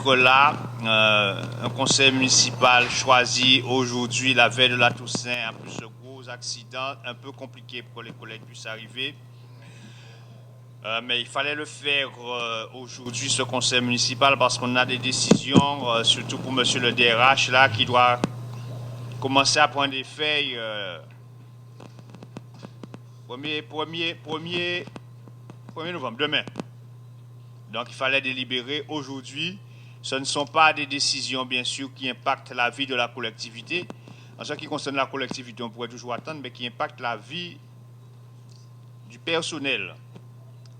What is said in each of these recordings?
être là. Un conseil municipal choisi aujourd'hui, la veille de la Toussaint, après ce gros accident, un peu compliqué pour que les collègues puissent arriver. Mais il fallait le faire aujourd'hui, ce conseil municipal, parce qu'on a des décisions, surtout pour monsieur le DRH, là, qui doit commencer à prendre des feuilles. 1er novembre, demain. Donc il fallait délibérer aujourd'hui. Ce ne sont pas des décisions, bien sûr, qui impactent la vie de la collectivité. En ce qui concerne la collectivité, on pourrait toujours attendre, mais qui impactent la vie du personnel.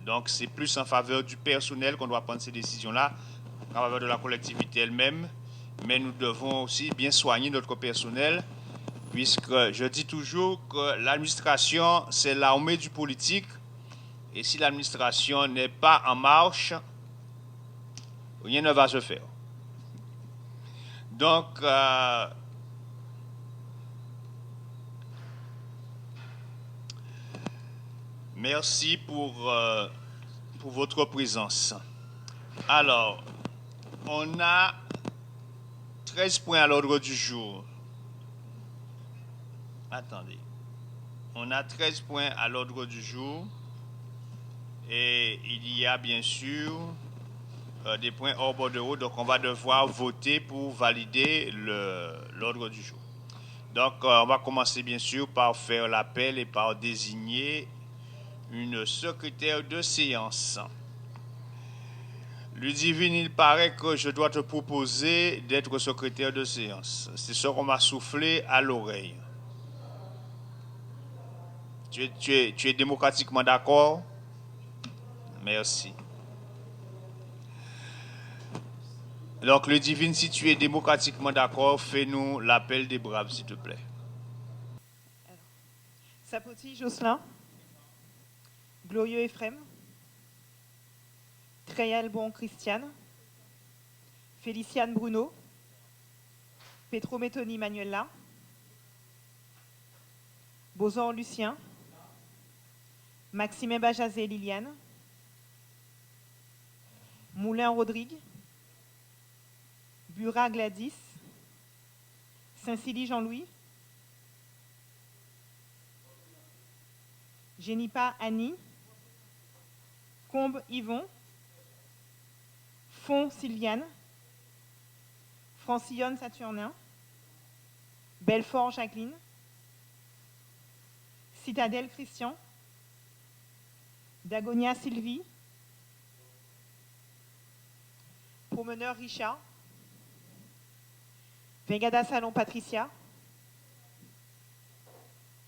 Donc c'est plus en faveur du personnel qu'on doit prendre ces décisions-là, en faveur de la collectivité elle-même. Mais nous devons aussi bien soigner notre personnel, puisque je dis toujours que l'administration, c'est l'armée du politique. Et si l'administration n'est pas en marche, rien ne va se faire. Donc, merci pour votre présence. Alors, on a 13 points à l'ordre du jour. Attendez. On a 13 points à l'ordre du jour. Et il y a bien sûr des points hors bordereau. Donc, on va devoir voter pour valider l'ordre du jour. Donc, on va commencer bien sûr par faire l'appel et par désigner une secrétaire de séance. Ludivine, il paraît que je dois te proposer d'être secrétaire de séance. C'est ce qu'on m'a soufflé à l'oreille. Tu es démocratiquement d'accord? Merci. Donc, Ludivine, si tu es démocratiquement d'accord, fais-nous l'appel des braves, s'il te plaît. Alors, Sapoti Jocelyn, Glorieux Ephrem, Treyal Bon Christiane, Féliciane Bruno, Petro Métoni Manuela, Bozor Lucien, Maxime Bajazé Liliane, Moulin Rodrigue, Burat Gladys, Saint-Cily Jean-Louis, Génipa Annie, Combe Yvon, Font Sylviane, Francillonne Saturnin, Belfort Jacqueline, Citadelle Christian, Dagonia Sylvie, Promeneur Richard, Vengada Salon Patricia,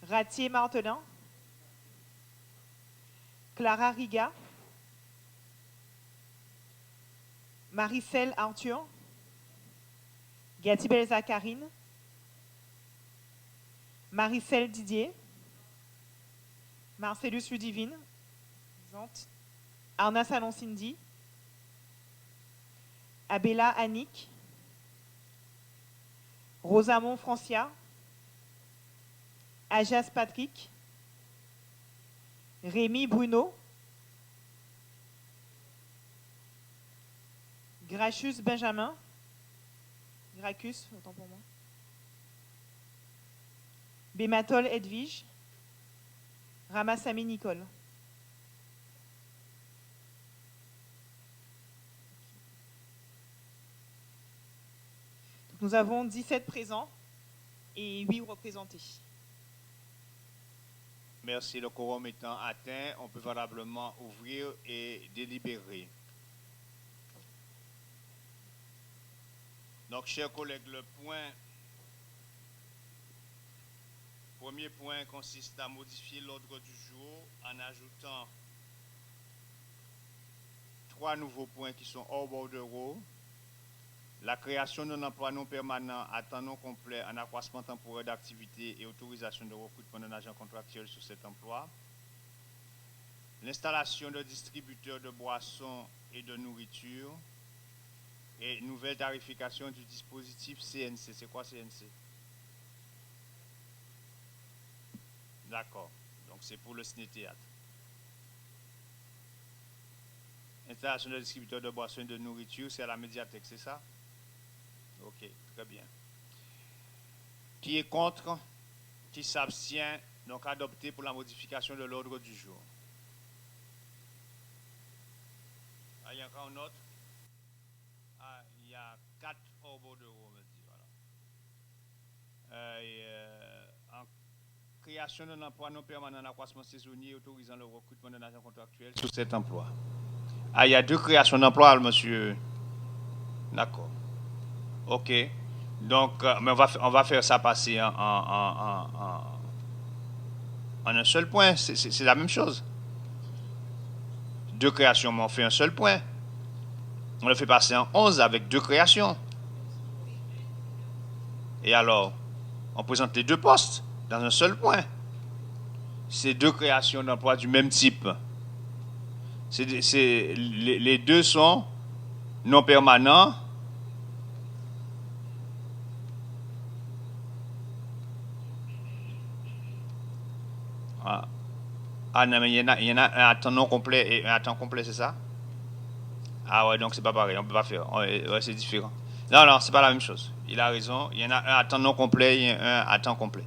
Ratier Martelin, Clara Riga, Maricel Arthur, Gatibel Zacharine, Maricel Didier, Marcellus Ludivine, Arna Salon Cindy, Abella Annick, Rosamond Francia, Ajas Patrick, Rémi Bruno, Gracchus Benjamin, Gracchus, autant pour moi, Bématol Edwige, Ramassami Nicole. Donc, nous avons 17 présents et 8 représentés. Merci. Le quorum étant atteint, on peut valablement ouvrir et délibérer. Donc, chers collègues, le premier point consiste à modifier l'ordre du jour en ajoutant 3 nouveaux points qui sont hors bordereau. La création d'un emploi non permanent à temps non complet en accroissement temporaire d'activité et autorisation de recrutement d'un agent contractuel sur cet emploi. L'installation de distributeurs de boissons et de nourriture. Et nouvelle tarification du dispositif CNC. C'est quoi CNC? D'accord. Donc c'est pour le ciné-théâtre. Installation de distributeur de boissons et de nourriture, c'est à la médiathèque, c'est ça? Ok, très bien. Qui est contre? Qui s'abstient? Donc adopté pour la modification de l'ordre du jour. Ah, il y a encore un autre? Ah, il y a 4 hors de on me dit, voilà. En création d'un emploi non permanent en accroissement saisonnier autorisant le recrutement d'un agent contractuel sur cet emploi. Ah, il y a 2 créations d'emplois, monsieur. D'accord. Ok. Donc, mais on va faire ça passer en un seul point. C'est la même chose. 2 créations, mais on fait un seul point. On le fait passer en 11 avec 2 créations. Et alors, on présente les 2 postes dans un seul point. C'est 2 créations d'emplois du même type. Les 2 sont non permanents. Ah non, mais il y en a un à temps non complet et un à temps complet, c'est ça? Ah ouais, donc c'est pas pareil, on peut pas faire. Ouais, c'est différent. Non, non, c'est pas la même chose. Il a raison. Il y en a un à temps non complet et un à temps complet.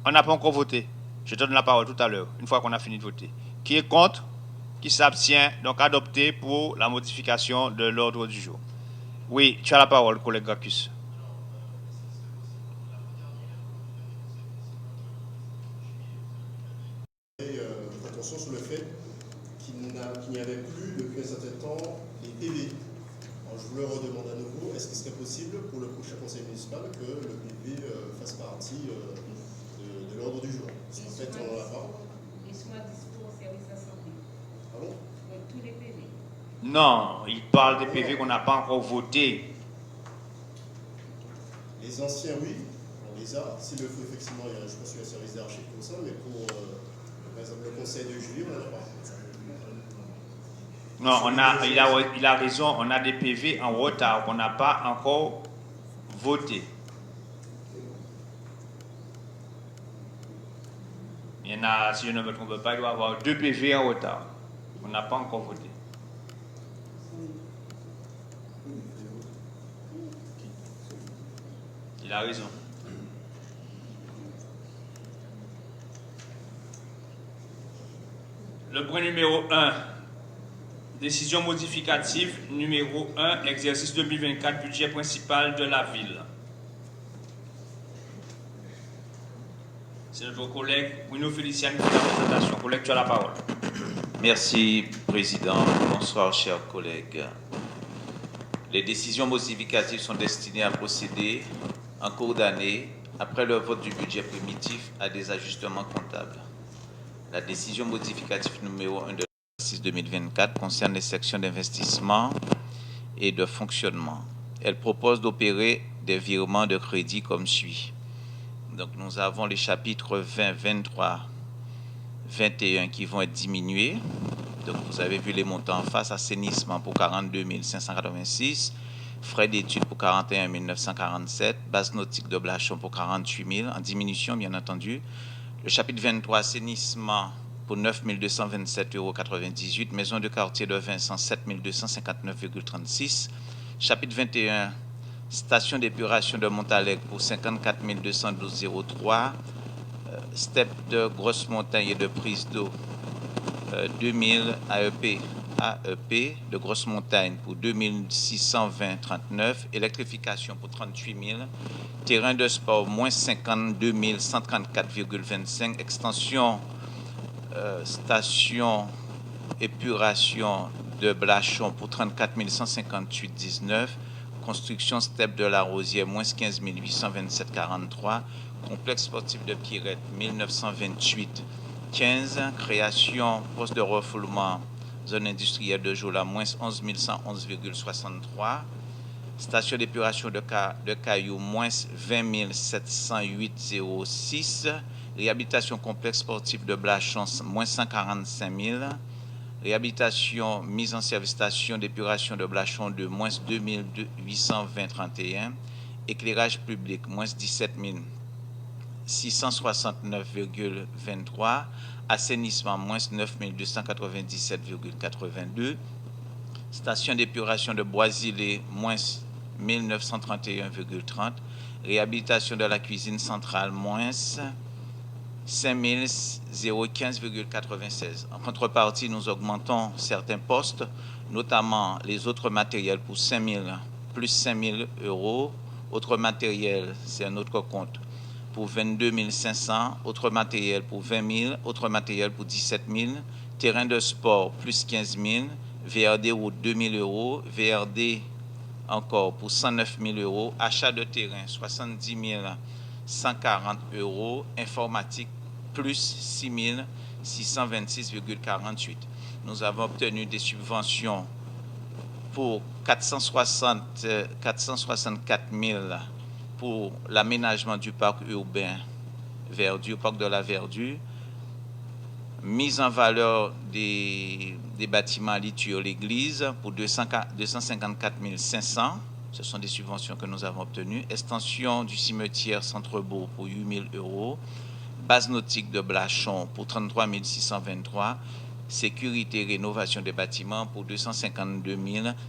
On n'a pas encore voté. Je te donne la parole tout à l'heure, une fois qu'on a fini de voter. Qui est contre? Qui s'abstient? Donc adopté pour la modification de l'ordre du jour. Oui, tu as la parole, collègue Gracchus. Attention sur le fait qu'il n'y avait plus depuis un certain temps les PV. Alors, je vous le redemande à nouveau, est-ce qu'il serait possible pour le prochain conseil municipal que le PV fasse partie de l'ordre du jour? Parce qu'en fait, on en a pas. Ils sont à dispo au service de la santé. Ah bon? Tous les PV. Non, il parle des PV qu'on n'a pas encore votés. Les anciens, oui, on les a. S'il le faut, effectivement, je pense qu'il y a un service d'archives pour ça, mais pour, par exemple, le conseil de juillet, on n'en a pas. Non, il a raison, on a des PV en retard qu'on n'a pas encore voté. Il y en a, si je ne me trompe pas, il doit y avoir 2 PV en retard. On n'a pas encore voté. Il a raison. Le point numéro 1. Décision modificative numéro 1, exercice 2024, budget principal de la ville. C'est notre collègue Bruno Féliciani qui fait la présentation. Collègue, tu as la parole. Merci, Président. Bonsoir, chers collègues. Les décisions modificatives sont destinées à procéder en cours d'année, après le vote du budget primitif, à des ajustements comptables. La décision modificative numéro 1 de l'exercice 2024 concerne les sections d'investissement et de fonctionnement. Elle propose d'opérer des virements de crédit comme suit. Donc, nous avons les chapitres 20, 23, 21 qui vont être diminués. Donc, vous avez vu les montants en face. Assainissement pour 42 586, frais d'études pour 41 947, base nautique de Blachon pour 48 000, en diminution bien entendu. Le chapitre 23, assainissement pour 9 227,98 €, maison de quartier de Vincent 7 259,36. Chapitre 21, station d'épuration de Montalegre pour 54 212,03. Step de grosse montagne et de prise d'eau 2000 AEP de grosse montagne pour 2620,39, électrification pour 38 000, terrain de sport moins 52 134,25, extension station épuration de Blachon pour 34 158,19, construction step de la Rosière moins 15 827,43, complexe sportif de Pierrette 1928,15, création poste de refoulement zone industrielle de Jola moins 11 111,63, station d'épuration de Caillou moins 20 708,06, réhabilitation complexe sportif de Blachon moins 145 000, réhabilitation mise en service station d'épuration de Blachon de moins 2 820,31, éclairage public moins 17 669,23, assainissement moins 9 297,82, station d'épuration de Boisilé moins 1931,30, réhabilitation de la cuisine centrale moins 5015,96. En contrepartie, nous augmentons certains postes, notamment les autres matériels pour 5 000 euros. Autres matériels, c'est un autre compte, pour 22 500. Autres matériels pour 20 000. Autres matériels pour 17 000. Terrain de sport, plus 15 000. VRD route, 2 000 euros. VRD encore pour 109 000 euros. Achat de terrain, 70 140 euros. Informatique, plus 6 626,48. Nous avons obtenu des subventions pour 464 000 pour l'aménagement du parc urbain Verdure, parc de la Verdure, mise en valeur des bâtiments litueux l'église pour 254 500. Ce sont des subventions que nous avons obtenues. Extension du cimetière Centre-Bourg pour 8 000 euros. Base nautique de Blachon pour 33 623. Sécurité et rénovation des bâtiments pour 252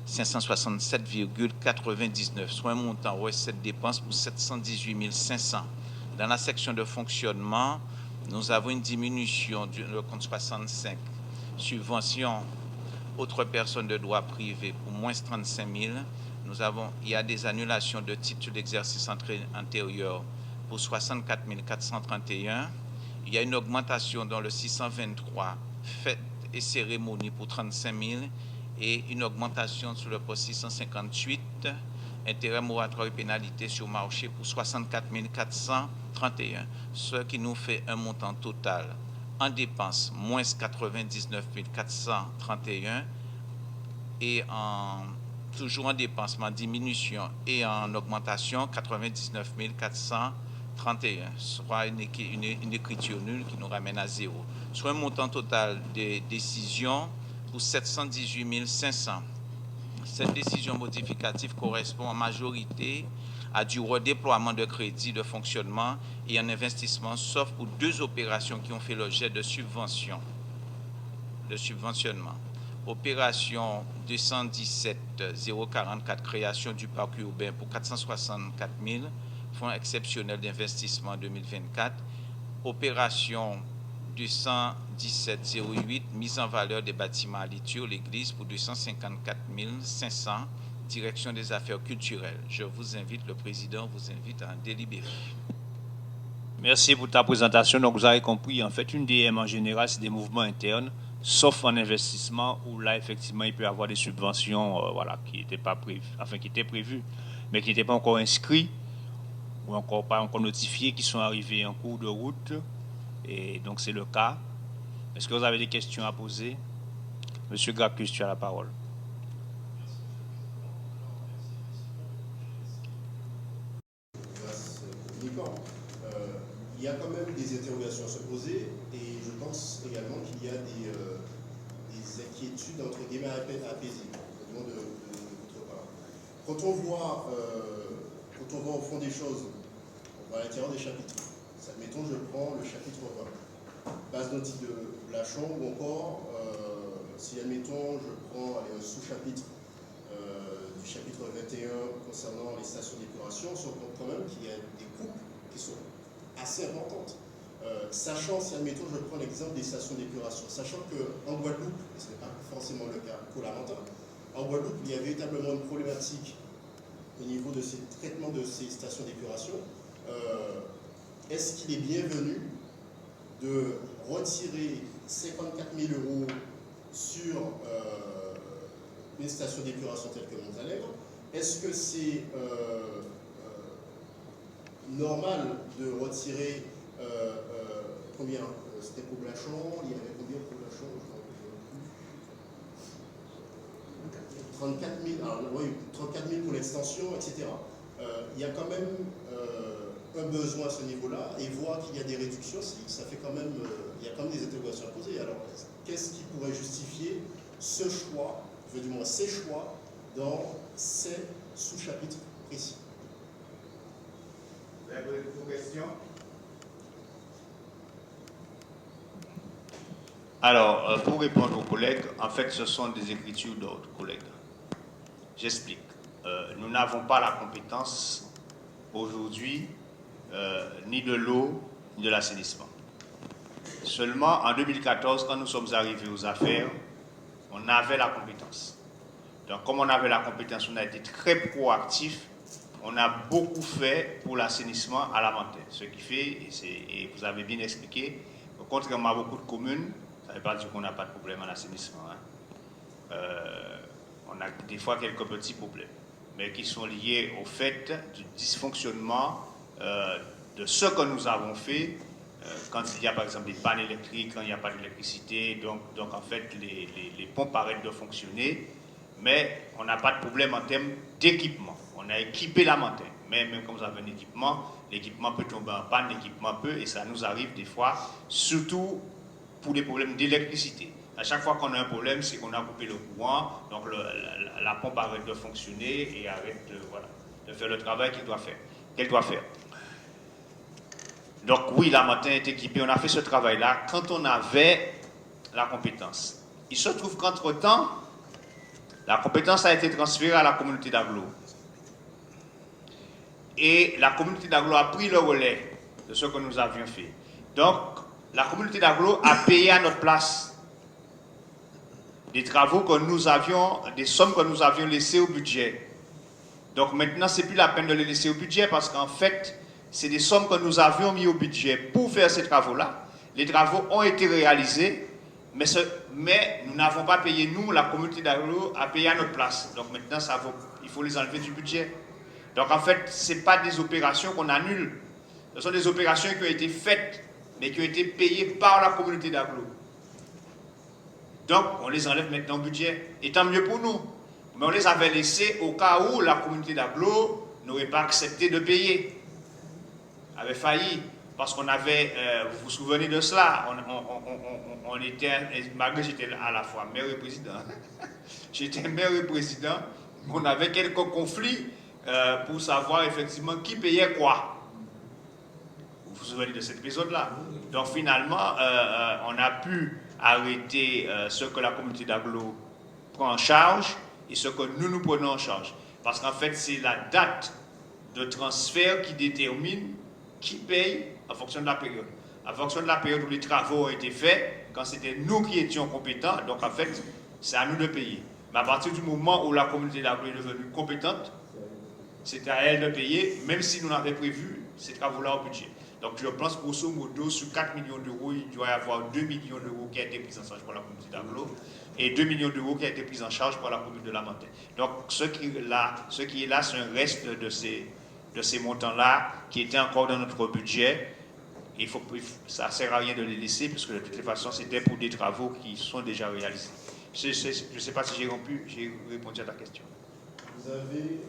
567,99, soit un montant recette dépenses pour 718 500. Dans la section de fonctionnement, nous avons une diminution du compte 65, subvention autres personnes de droit privé pour moins 35 000. Il y a des annulations de titres d'exercice antérieur pour 64 431. Il y a une augmentation dans le 623, fêtes et cérémonies pour 35 000 et une augmentation sur le poste 658, intérêt moratoire et pénalité sur marché pour 64 431, ce qui nous fait un montant total en dépenses moins 99 431 et toujours en dépensement diminution et en augmentation 99 431, soit une écriture nulle qui nous ramène à zéro, soit un montant total de décisions pour 718 500. Cette décision modificative correspond en majorité à du redéploiement de crédits de fonctionnement et un investissement, sauf pour 2 opérations qui ont fait l'objet de subventionnement. Opération 217 044, création du parc urbain pour 464 000, fonds exceptionnel d'investissement 2024. Opération 217 08, mise en valeur des bâtiments à Litueux, l'église pour 254 500, direction des affaires culturelles. Je vous invite, le président vous invite à en délibérer. Merci pour ta présentation. Donc, vous avez compris, en fait, une DM en général, c'est des mouvements internes, sauf en investissement où là, effectivement, il peut y avoir des subventions qui n'étaient pas prévues, qui étaient prévues, mais qui n'étaient pas encore inscrits ou encore pas encore notifiés, qui sont arrivés en cours de route. Et donc, c'est le cas. Est-ce que vous avez des questions à poser? Monsieur Gracchus, tu as la parole. Il y a quand même des interrogations à se poser et je pense également qu'il y a des inquiétudes entre guillemets apaisées de votre part. Quand on voit au fond des choses, on va à l'intérieur des chapitres. Admettons, je prends le chapitre 20, base nautique de Blachon, ou encore, si admettons, je prends un sous-chapitre du chapitre 21 concernant les stations d'épuration, on se rend compte quand même qu'il y a des coupes qui sont assez importantes. Sachant, si admettons, je prends l'exemple des stations d'épuration, sachant qu'en Guadeloupe, et ce n'est pas forcément le cas pour Lamentin, en Guadeloupe, il y a véritablement une problématique au niveau de ces traitements de ces stations d'épuration. Est-ce qu'il est bienvenu de retirer 54 000 euros sur les stations d'épuration telles que Montalègre? Est-ce que c'est normal de retirer combien? C'était pour Blachon, il y avait combien pour Blachon? 34 000, alors, oui, 34 000 pour l'extension, etc. Il y a quand même un besoin à ce niveau-là, et voir qu'il y a des réductions, ça fait quand même, il y a quand même des interrogations à poser. Alors, qu'est-ce qui pourrait justifier ce choix, du moins ces choix, dans ces sous-chapitres précis? Vous avez vos questions? Alors, pour répondre aux collègues, en fait, ce sont des écritures d'autres collègues. J'explique. Nous n'avons pas la compétence aujourd'hui ni de l'eau ni de l'assainissement. Seulement en 2014, quand nous sommes arrivés aux affaires, on avait la compétence. Donc, comme on avait la compétence, on a été très proactif. On a beaucoup fait pour l'assainissement à la montagne. Ce qui fait, et vous avez bien expliqué, contrairement à beaucoup de communes, ça ne veut pas dire qu'on n'a pas de problème en assainissement. Hein. On a des fois quelques petits problèmes, mais qui sont liés au fait du dysfonctionnement de ce que nous avons fait quand il y a par exemple des pannes électriques, quand il n'y a pas d'électricité. Donc en fait, les pompes arrêtent de fonctionner, mais on n'a pas de problème en termes d'équipement. On a équipé la montagne, mais même quand vous avez un équipement, l'équipement peut tomber en panne, l'équipement peut, et ça nous arrive des fois, surtout pour des problèmes d'électricité. À chaque fois qu'on a un problème, c'est qu'on a coupé le courant, donc la pompe arrête de fonctionner et arrête de faire le travail qu'elle doit faire. Donc oui, la montagne est équipée, on a fait ce travail-là quand on avait la compétence. Il se trouve qu'entre-temps, la compétence a été transférée à la communauté d'Aglo. Et la communauté d'Aglo a pris le relais de ce que nous avions fait. Donc, la communauté d'Aglo a payé à notre place des travaux que nous avions, des sommes que nous avions laissées au budget. Donc maintenant, ce n'est plus la peine de les laisser au budget parce qu'en fait, c'est des sommes que nous avions mis au budget pour faire ces travaux-là. Les travaux ont été réalisés, mais nous n'avons pas payé, nous, la communauté d'Aglo a payé à notre place. Donc maintenant, il faut les enlever du budget. Donc en fait, ce n'est pas des opérations qu'on annule. Ce sont des opérations qui ont été faites, mais qui ont été payées par la communauté d'Aglo. Donc, on les enlève maintenant au budget. Et tant mieux pour nous. Mais on les avait laissés au cas où la communauté d'Aglo n'aurait pas accepté de payer. Avait failli. Parce qu'on avait, vous vous souvenez de cela, on était, malgré j'étais à la fois maire et président. J'étais maire et président. On avait quelques conflits pour savoir effectivement qui payait quoi. Vous vous souvenez de cet épisode-là. Donc finalement, on a pu arrêter ce que la communauté d'Aglo prend en charge et ce que nous prenons en charge. Parce qu'en fait, c'est la date de transfert qui détermine qui paye en fonction de la période. En fonction de la période où les travaux ont été faits, quand c'était nous qui étions compétents, donc en fait, c'est à nous de payer. Mais à partir du moment où la communauté d'Aglo est devenue compétente, c'est à elle de payer, même si nous n'avions prévu ces travaux-là au budget. Donc je pense grosso modo, sur 4 millions d'euros, il doit y avoir 2 millions d'euros qui a été pris en charge par la communauté d'Aglo et 2 millions d'euros qui a été pris en charge par la commune de La Montagne. Donc ce qui est là, c'est un reste de ces montants-là qui étaient encore dans notre budget. Et ça ne sert à rien de les laisser, parce que de toutes les façons, c'était pour des travaux qui sont déjà réalisés. Je ne sais pas si j'ai répondu à ta question. Vous avez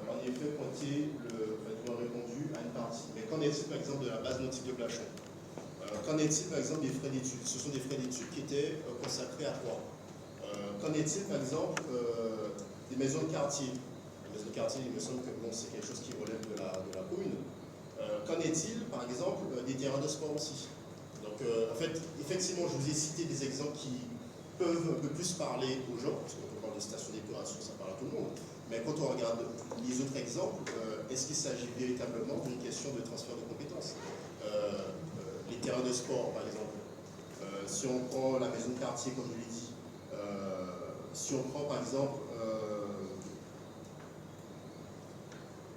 en effet pointé, vous avez répondu à une partie. Mais qu'en est-il par exemple de la base nautique de Blachon? Qu'en est-il par exemple des frais d'études? Ce sont des frais d'études qui étaient consacrés à quoi? Qu'en est-il par exemple des maisons de quartier? Les maisons de quartier, il me semble que bon, c'est quelque chose qui relève de la commune. Qu'en est-il par exemple des terrains de sport aussi? Donc en fait, effectivement, je vous ai cité des exemples qui peuvent un peu plus parler aux gens, parce que quand on parle de station d'épuration, ça parle à tout le monde. Mais quand on regarde les autres exemples, est-ce qu'il s'agit véritablement d'une question de transfert de compétences? Les terrains de sport, par exemple. Si on prend la maison de quartier, comme je l'ai dit, si on prend, par exemple,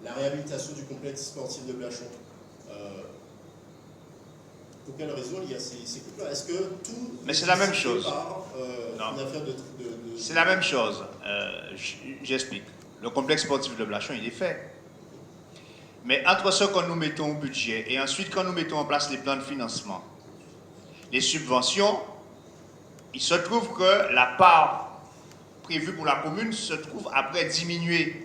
la réhabilitation du complexe sportif de Blachon, pour quelle raison il y a ces coupes-là? Est-ce que tout... Mais c'est la même chose. Non. C'est la même chose. J'explique. Le complexe sportif de Blachon, il est fait. Mais entre ce que nous mettons au budget et ensuite quand nous mettons en place les plans de financement, les subventions, il se trouve que la part prévue pour la commune se trouve après diminuée.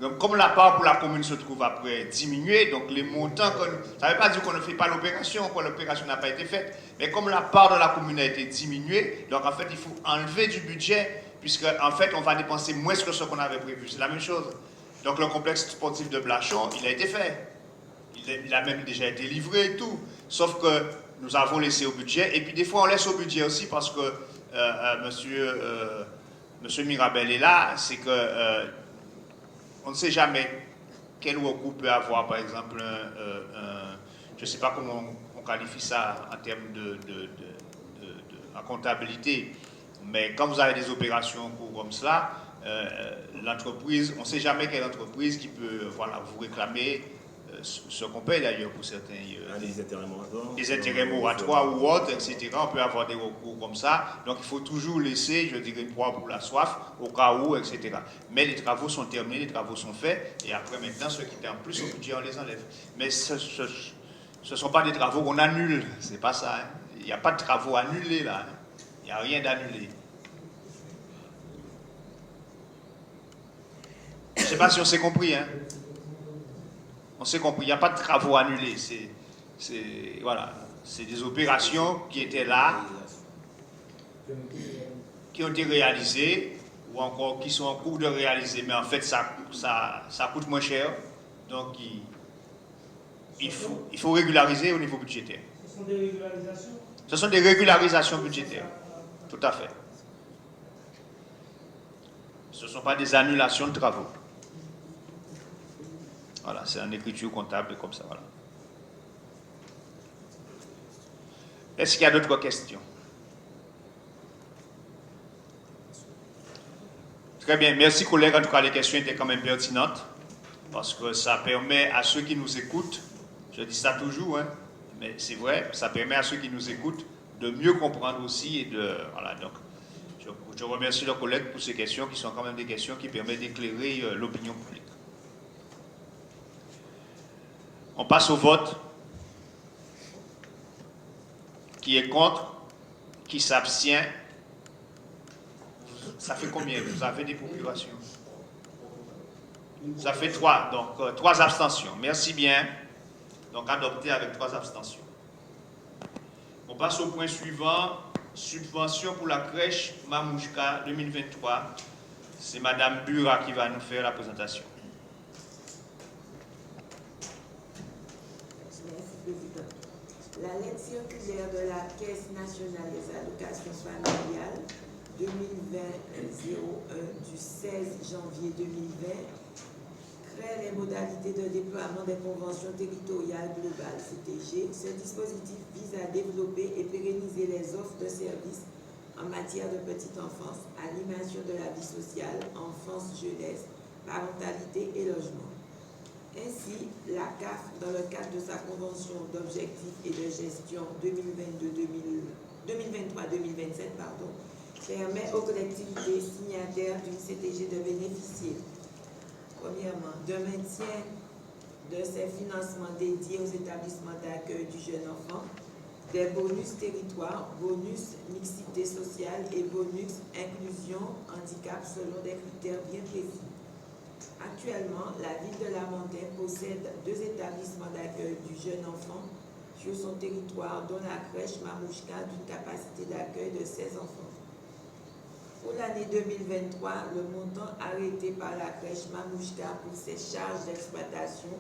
Donc, comme la part pour la commune se trouve après diminuée, donc les montants, ça ne veut pas dire qu'on ne fait pas l'opération, que l'opération n'a pas été faite, mais comme la part de la commune a été diminuée, donc en fait, il faut enlever du budget, puisque en fait, on va dépenser moins que ce qu'on avait prévu. C'est la même chose. Donc, le complexe sportif de Blachon, il a été fait. Il a même déjà été livré et tout. Sauf que nous avons laissé au budget. Et puis des fois, on laisse au budget aussi parce que monsieur Mirabel est là, c'est que on ne sait jamais quel recours peut avoir, par exemple, je ne sais pas comment on qualifie ça en termes en comptabilité, mais quand vous avez des opérations en cours comme cela, l'entreprise, on ne sait jamais quelle entreprise qui peut vous réclamer ce qu'on paye d'ailleurs pour certains. Des intérêts moratoires ou autres, etc. On peut avoir des recours comme ça. Donc il faut toujours laisser, je dirais, une proie pour la soif, au cas où, etc. Mais les travaux sont terminés, les travaux sont faits, et après maintenant, ceux qui étaient en plus au budget, on les enlève. Mais ce ne sont pas des travaux qu'on annule, c'est pas ça. Hein. Il n'y a pas de travaux annulés là. Hein. Il n'y a rien d'annulé. Je ne sais pas si on s'est compris. Hein. On s'est compris, il n'y a pas de travaux annulés. C'est des opérations qui étaient là, qui ont été réalisées, ou encore qui sont en cours de réaliser, mais en fait, ça coûte moins cher. Donc, il faut régulariser au niveau budgétaire. Ce sont des régularisations? Ce sont des régularisations budgétaires. Tout à fait. Ce ne sont pas des annulations de travaux. Voilà, c'est en écriture comptable comme ça. Voilà. Est-ce qu'il y a d'autres questions? Très bien, merci collègues. En tout cas, les questions étaient quand même pertinentes parce que ça permet à ceux qui nous écoutent, je dis ça toujours, hein, mais c'est vrai, ça permet à ceux qui nous écoutent de mieux comprendre aussi. Voilà, donc, je remercie leurs collègues pour ces questions qui sont quand même des questions qui permettent d'éclairer l'opinion publique. On passe au vote. Qui est contre? Qui s'abstient? Ça fait combien? Vous avez des procurations? Ça fait 3. Donc, 3 abstentions. Merci bien. Donc, adopté avec 3 abstentions. On passe au point suivant. Subvention pour la crèche Mamouchka 2023. C'est Mme Bura qui va nous faire la présentation. La lettre circulaire de la Caisse nationale des allocations familiales 2020-01 du 16 janvier 2020 crée les modalités de déploiement des conventions territoriales globales CTG. Ce dispositif vise à développer et pérenniser les offres de services en matière de petite enfance, animation de la vie sociale, enfance, jeunesse, parentalité et logement. Ainsi, la CAF, dans le cadre de sa convention d'objectifs et de gestion 2023-2027, permet aux collectivités signataires d'une CTG de bénéficier, premièrement, d'un maintien de ses financements dédiés aux établissements d'accueil du jeune enfant, des bonus territoire, bonus mixité sociale et bonus inclusion handicap selon des critères bien précis. Actuellement, la ville de La Montagne possède 2 établissements d'accueil du jeune enfant sur son territoire, dont la crèche Mamouchka d'une capacité d'accueil de 16 enfants. Pour l'année 2023, le montant arrêté par la crèche Mamouchka pour ses charges d'exploitation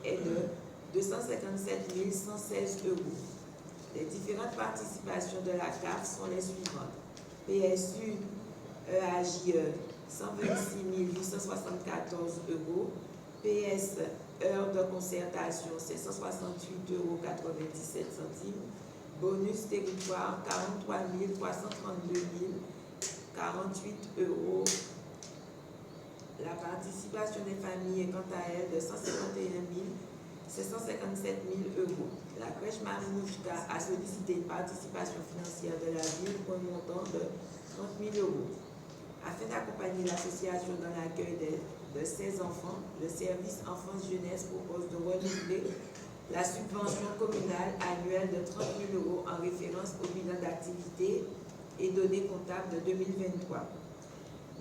est de 257 116 €. Les différentes participations de la CAF sont les suivantes. PSU EAJE 126 874 €, PS heures de concertation c'est 168,97 €, bonus territoire 43 332 048 €. La participation des familles est quant à elle de 151 757 000 €. La crèche Mamouchka a sollicité une participation financière de la ville pour un montant de 30 000 €. Afin d'accompagner l'association dans l'accueil de 16 enfants, le service enfance-jeunesse propose de renouveler la subvention communale annuelle de 30 000 € en référence au bilan d'activité et données comptables de 2023.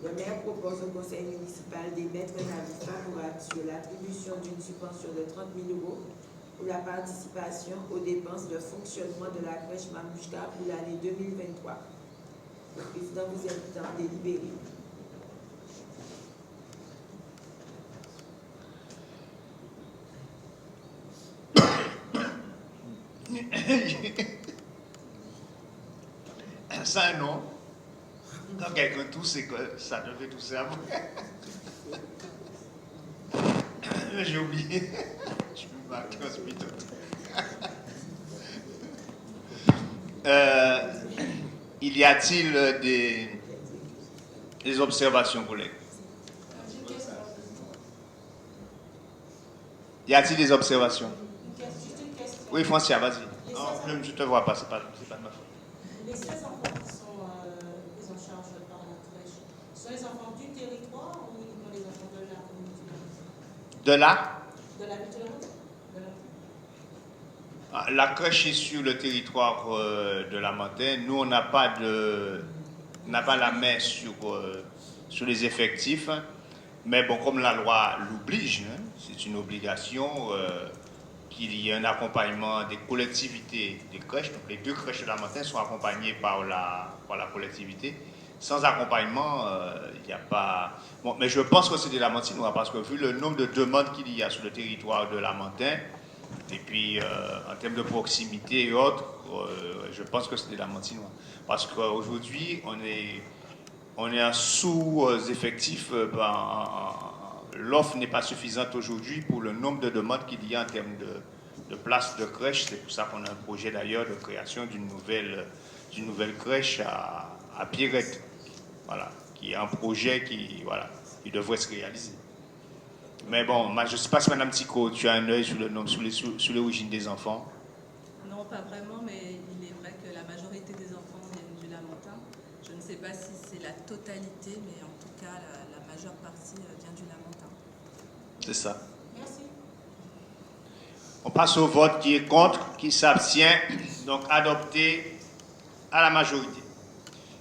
Le maire propose au conseil municipal d'émettre un avis favorable sur l'attribution d'une subvention de 30 000 € pour la participation aux dépenses de fonctionnement de la crèche Mamouchka pour l'année 2023. Le président vous invite à délibérer. ça un nom. Quand quelqu'un tousse, c'est que ça devait tousser après. J'ai oublié. Je me marque en hospital. Il y a-t-il des observations, collègues? Y a-t-il des observations? Oui, Francia, vas-y. Non, je ne te vois pas, c'est pas de ma faute. Les 16 enfants qui sont pris en charge par la crèche, sont les enfants du territoire ou uniquement les enfants de la communauté? De là? De la ville de la route? La crèche est sur le territoire de la montagne. Nous, on n'a pas la main sur les effectifs. Mais bon, comme la loi l'oblige, hein, c'est une obligation qu'il y ait un accompagnement des collectivités des crèches. Donc les 2 crèches de la montagne sont accompagnées par la collectivité. Sans accompagnement, il n'y a pas... Bon, mais je pense que c'est de la Montinois, parce que vu le nombre de demandes qu'il y a sur le territoire de la montagne, et puis en termes de proximité et autres, je pense que c'est de la Montinois. Parce qu'aujourd'hui, on est en sous-effectif. L'offre n'est pas suffisante aujourd'hui pour le nombre de demandes qu'il y a en termes de places de crèche. C'est pour ça qu'on a un projet d'ailleurs de création d'une nouvelle crèche à Pierrette. Voilà, qui est un projet qui devrait se réaliser. Mais bon, je ne sais pas si Mme Tico, tu as un œil sur l'origine des enfants. Non, pas vraiment, mais il est vrai que la majorité des enfants viennent du Lamentin. Je ne sais pas si c'est la totalité, mais en tout cas, la majeure partie vient du Lamentin. C'est ça. Merci. On passe au vote. Qui est contre, qui s'abstient. Donc adopté à la majorité.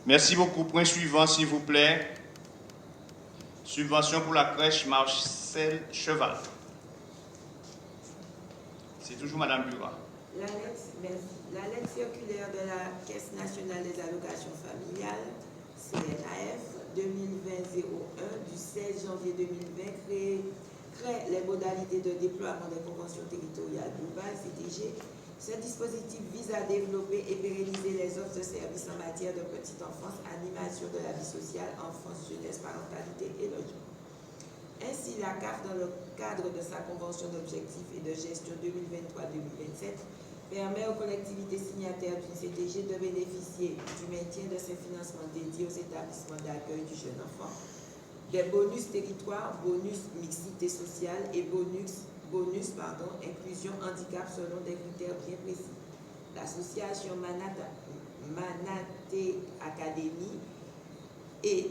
Merci beaucoup. Point suivant, s'il vous plaît. Subvention pour la crèche Marcel Cheval. C'est toujours Mme Burat. La lettre circulaire de la Caisse nationale des allocations familiales, CNAF, 2020-01 du 16 janvier 2020 crée les modalités de déploiement des conventions territoriales globales, CTG. Ce dispositif vise à développer et pérenniser les offres de services en matière de petite enfance, animation de la vie sociale, enfance, jeunesse, parentalité et logement. Ainsi, la CAF, dans le cadre de sa convention d'objectifs et de gestion 2023-2027, permet aux collectivités signataires d'une CTG de bénéficier du maintien de ces financements dédiés aux établissements d'accueil du jeune enfant, des bonus territoire, bonus mixité sociale et bonus inclusion handicap selon des critères bien précis. L'association Manaté Académie est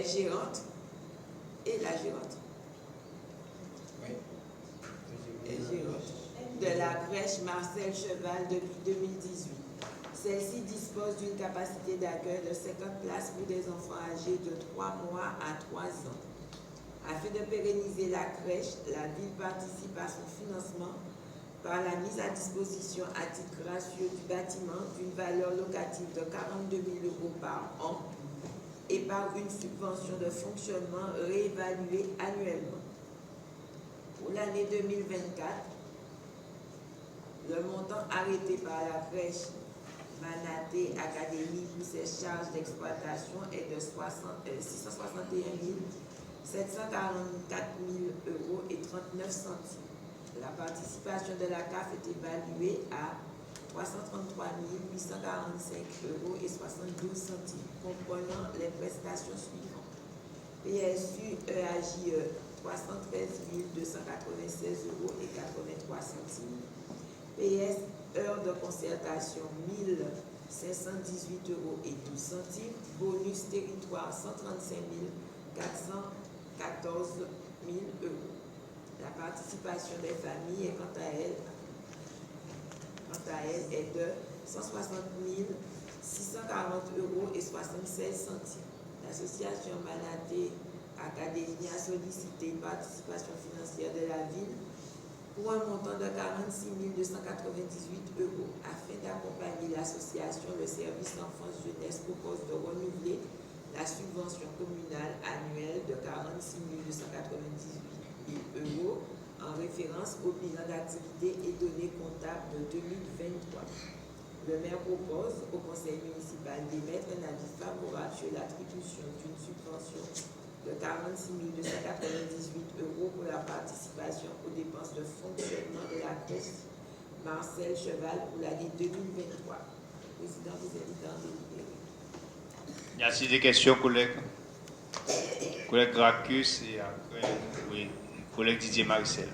gérante et la gérante de la crèche Marcel Cheval depuis 2018. Celle-ci dispose d'une capacité d'accueil de 50 places pour des enfants âgés de 3 mois à 3 ans. Afin de pérenniser la crèche, la ville participe à son financement par la mise à disposition à titre gracieux du bâtiment d'une valeur locative de 42 000 € par an et par une subvention de fonctionnement réévaluée annuellement. Pour l'année 2024, le montant arrêté par la crèche Manaté Académie pour ses charges d'exploitation est de 661 744 € et 39 centimes. La participation de la CAF est évaluée à 333 845 € et 72 centimes, comprenant les prestations suivantes. PSU EAJE 313 296 € et 83 centimes. PS heures de concertation 1518 € et 12 centimes. Bonus territoire 135 414 000 €. La participation des familles est quant à elle est de 160 640 € et 76 centimes. L'association Manaté Académie a sollicité une participation financière de la ville pour un montant de 46 298 €. Afin d'accompagner l'association, le service enfance-jeunesse propose de renouveler la subvention communale annuelle de 46 298 € en référence au bilan d'activité et données comptables de 2023. Le maire propose au conseil municipal d'émettre un avis favorable sur l'attribution d'une subvention de 46 298 € pour la participation aux dépenses de fonctionnement de la crèche Marcel Cheval pour l'année 2023. Président, vous invite à en délibérer. Merci des questions, collègues. Collègue Gracchus et après, oui, collègue Didier Maricel.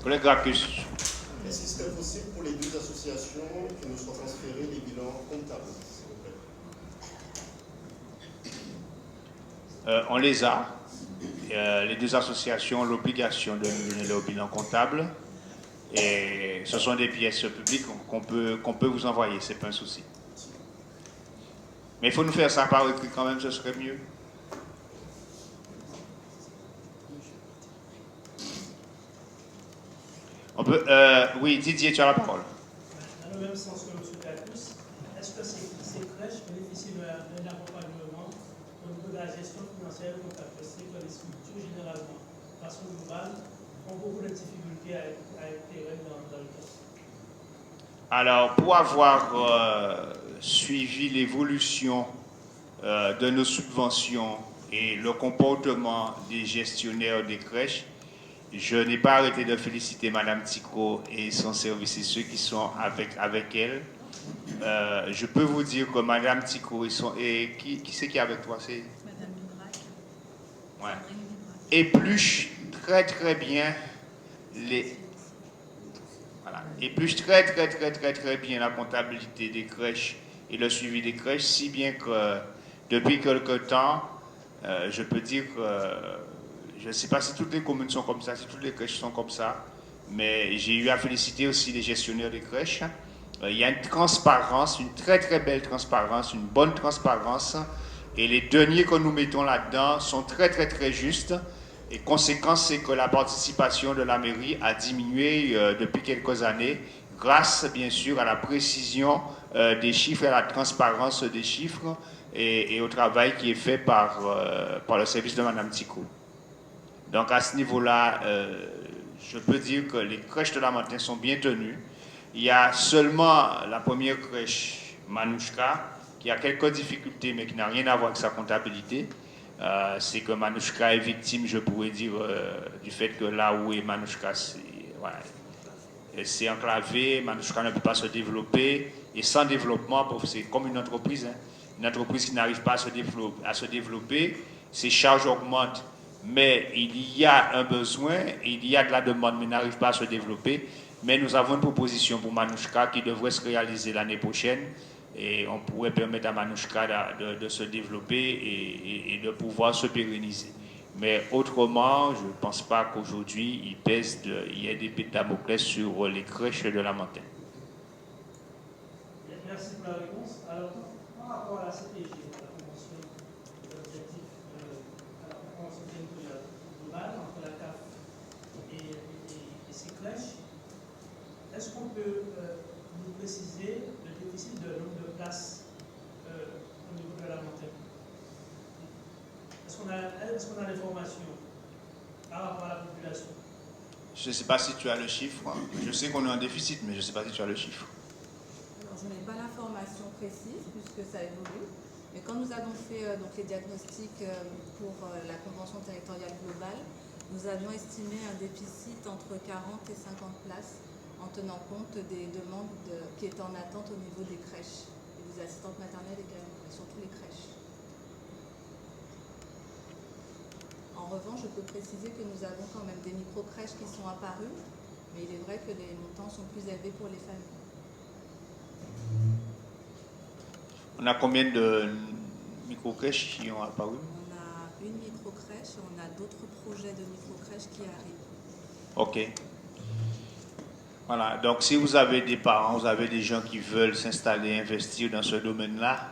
Collègue Gracchus. Est-ce qu'il serait possible pour les deux associations que nous soient transférés les bilans comptables, s'il vous plaît? On les a. Les deux associations ont l'obligation de nous donner leur bilan comptable. Et ce sont des pièces publiques qu'on peut vous envoyer, ce n'est pas un souci. Mais il faut nous faire ça par écrit quand même, ce serait mieux. On peut, oui, Didier, tu as la parole. Dans le même sens que M. Gracchus, est-ce que ces crèches bénéficient d'un accompagnement au niveau de la gestion financière et comptable? Je sais que les structures, généralement, de façon globale, ont beaucoup de difficultés à être pérennes dans le temps. Alors, pour avoir suivi l'évolution de nos subventions et le comportement des gestionnaires des crèches, je n'ai pas arrêté de féliciter Mme Tico et son service et ceux qui sont avec elle. Je peux vous dire que Mme Tico et qui c'est qui est avec toi? C'est Madame Librac. ouais. Épluche très très bien épluche très bien la comptabilité des crèches et le suivi des crèches, si bien que depuis quelque temps, je peux dire que je ne sais pas si toutes les communes sont comme ça, si toutes les crèches sont comme ça, mais j'ai eu à féliciter aussi les gestionnaires des crèches. Il y a une transparence, une très très belle transparence, une bonne transparence, et les deniers que nous mettons là-dedans sont très très très justes. Et conséquence, c'est que la participation de la mairie a diminué depuis quelques années, grâce bien sûr à la précision des chiffres et à la transparence des chiffres et au travail qui est fait par le service de Mme Tico. Donc à ce niveau-là, je peux dire que les crèches de la Montagne sont bien tenues. Il y a seulement la première crèche, Manouchka, qui a quelques difficultés, mais qui n'a rien à voir avec sa comptabilité. C'est que Manouchka est victime, je pourrais dire, du fait que là où est Manouchka, c'est enclavé, Manouchka ne peut pas se développer, et sans développement, c'est comme une entreprise qui n'arrive pas à se développer, ses charges augmentent, mais il y a un besoin, il y a de la demande, mais n'arrive pas à se développer. Mais nous avons une proposition pour Manouchka qui devrait se réaliser l'année prochaine, et on pourrait permettre à Manouchka de se développer et de pouvoir se pérenniser. Mais autrement, je ne pense pas qu'aujourd'hui, il y ait des épées de Damoclès sur les crèches de la Montagne. Merci pour la réponse. Alors, par rapport à la CTG, à la Convention d'objectifs à la Convention territoriale globale entre la CAF et ces crèches, est-ce qu'on peut nous préciser le déficit de nombre de places au niveau de la Montagne? Est-ce qu'on a l'information par rapport à la population? Je ne sais pas si tu as le chiffre. Je sais qu'on est en déficit, mais je ne sais pas si tu as le chiffre. Alors, je n'ai pas l'information précise puisque ça évolue. Mais quand nous avons fait donc, les diagnostics pour la Convention territoriale globale, nous avions estimé un déficit entre 40 et 50 places en tenant compte des demandes qui étaient en attente au niveau des crèches et des assistantes maternelles également, et surtout les crèches. En revanche, je peux préciser que nous avons quand même des micro-crèches qui sont apparues, mais il est vrai que les montants sont plus élevés pour les familles. On a combien de micro-crèches qui ont apparu? On a une micro-crèche et on a d'autres projets de micro-crèches qui arrivent. Ok. Voilà, donc si vous avez des parents, vous avez des gens qui veulent s'installer, investir dans ce domaine-là,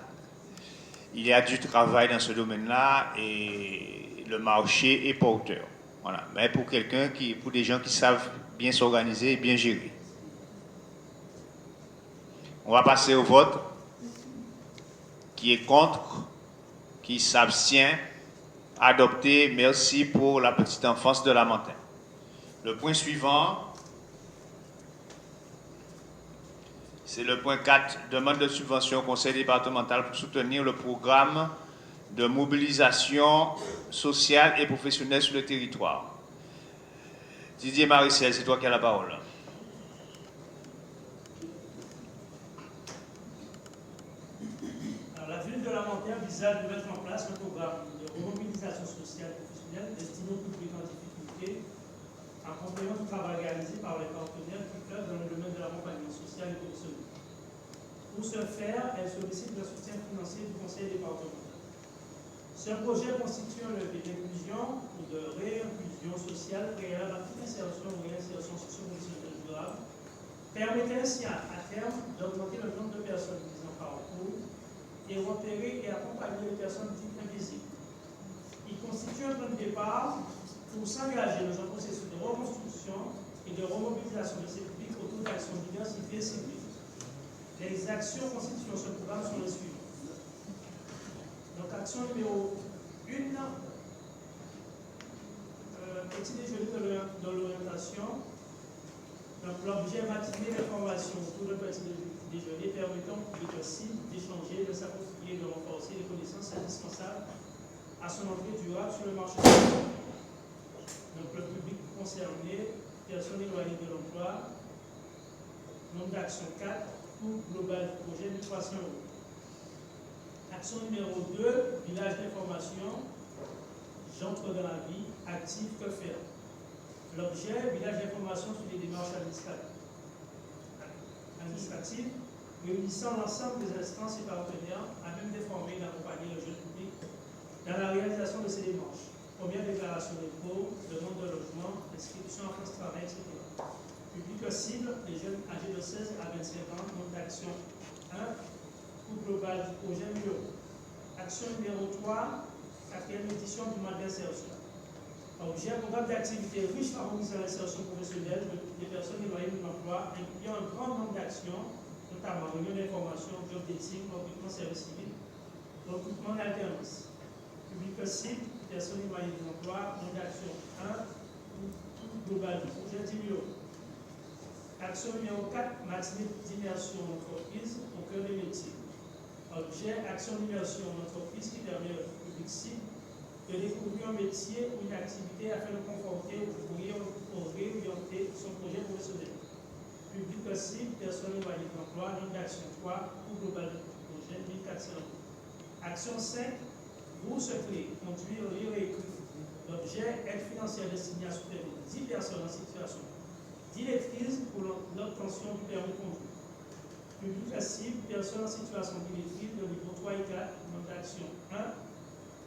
il y a du travail dans ce domaine-là et le marché est porteur. Voilà. Mais pour pour des gens qui savent bien s'organiser et bien gérer. On va passer au vote. Qui est contre, qui s'abstient, adopté. Merci pour la petite enfance de la Montagne. Le point suivant, C'est le point 4, demande de subvention au conseil départemental pour soutenir le programme de mobilisation sociale et professionnelle sur le territoire. Didier Maricel, c'est toi qui as la parole. Alors, la ville de Lamantère envisage de mettre en place un programme de remobilisation sociale et professionnelle destiné au public en difficulté, en complément du travail réalisé par les partenaires qui œuvrent dans le domaine de l'accompagnement social et professionnel. Pour ce faire, elle sollicite le soutien financier du conseil départemental. Ce projet constitue un levier d'inclusion ou de réinclusion sociale préalable à toute insertion ou réinsertion socio-professionnelle durable, permettant ainsi à terme d'augmenter le nombre de personnes mises en parcours et repérer et accompagner les personnes dites invisibles. Il constitue un point de départ pour s'engager dans un processus de reconstruction et de remobilisation de ces publics autour d'actions diversifiées et ciblées. Les actions constituant ce programme sont les suivantes. Donc, action numéro 1, petit déjeuner de l'orientation. Donc, l'objet matinée d'information autour de petit déjeuner permettant au public cible d'échanger, de s'approprier et de renforcer les connaissances indispensables à son entrée durable sur le marché du travail. Donc, le public concerné, personnes éloignées de l'emploi, nombre d'actions 4, coût global du projet 1 300 €. Action numéro 2, village d'information, j'entre dans la vie, active, que faire. L'objet, village d'information sur les démarches administratives, réunissant l'ensemble des instances et partenaires à même d'informer et d'accompagner le jeune public dans la réalisation de ces démarches. Première déclaration d'impôt, demande de logement, inscription en France Travail, etc. Public cible, les jeunes âgés de 16 à 25 ans, nombre d'action 1, coût global du projet 1 000 €. Action numéro 3, 4e édition du mois d'insertion. Objet, programme d'activité riche favorisant l'insertion professionnelle des personnes éloignées de l'emploi, incluant un grand nombre d'actions, notamment réunion d'information, job d'éthique, recrutement service civique, recrutement d'alternance. Public cible, personnes éloignées de l'emploi, nombre d'actions 1, coût global du projet 10 000 €. Action numéro 4, matinée d'immersion en entreprise au cœur des métiers. Objet, action d'immersion en entreprise qui permet au public cible de découvrir un métier ou une activité afin de conforter ou réorienter son projet professionnel. Public cible, personnes éloignées de l'emploi, nombre d'actions 3, coût global du projet 1 400 €. Action 5, bourse clé, conduire, lire et écrire. L'objet, aide financière destinée à soutenir 10 personnes en situation d'illettrisme pour l'obtention du permis de conduire. Public cible, personnes en situation d'illettrisme de niveau 3 et 4, nombre d'action 1,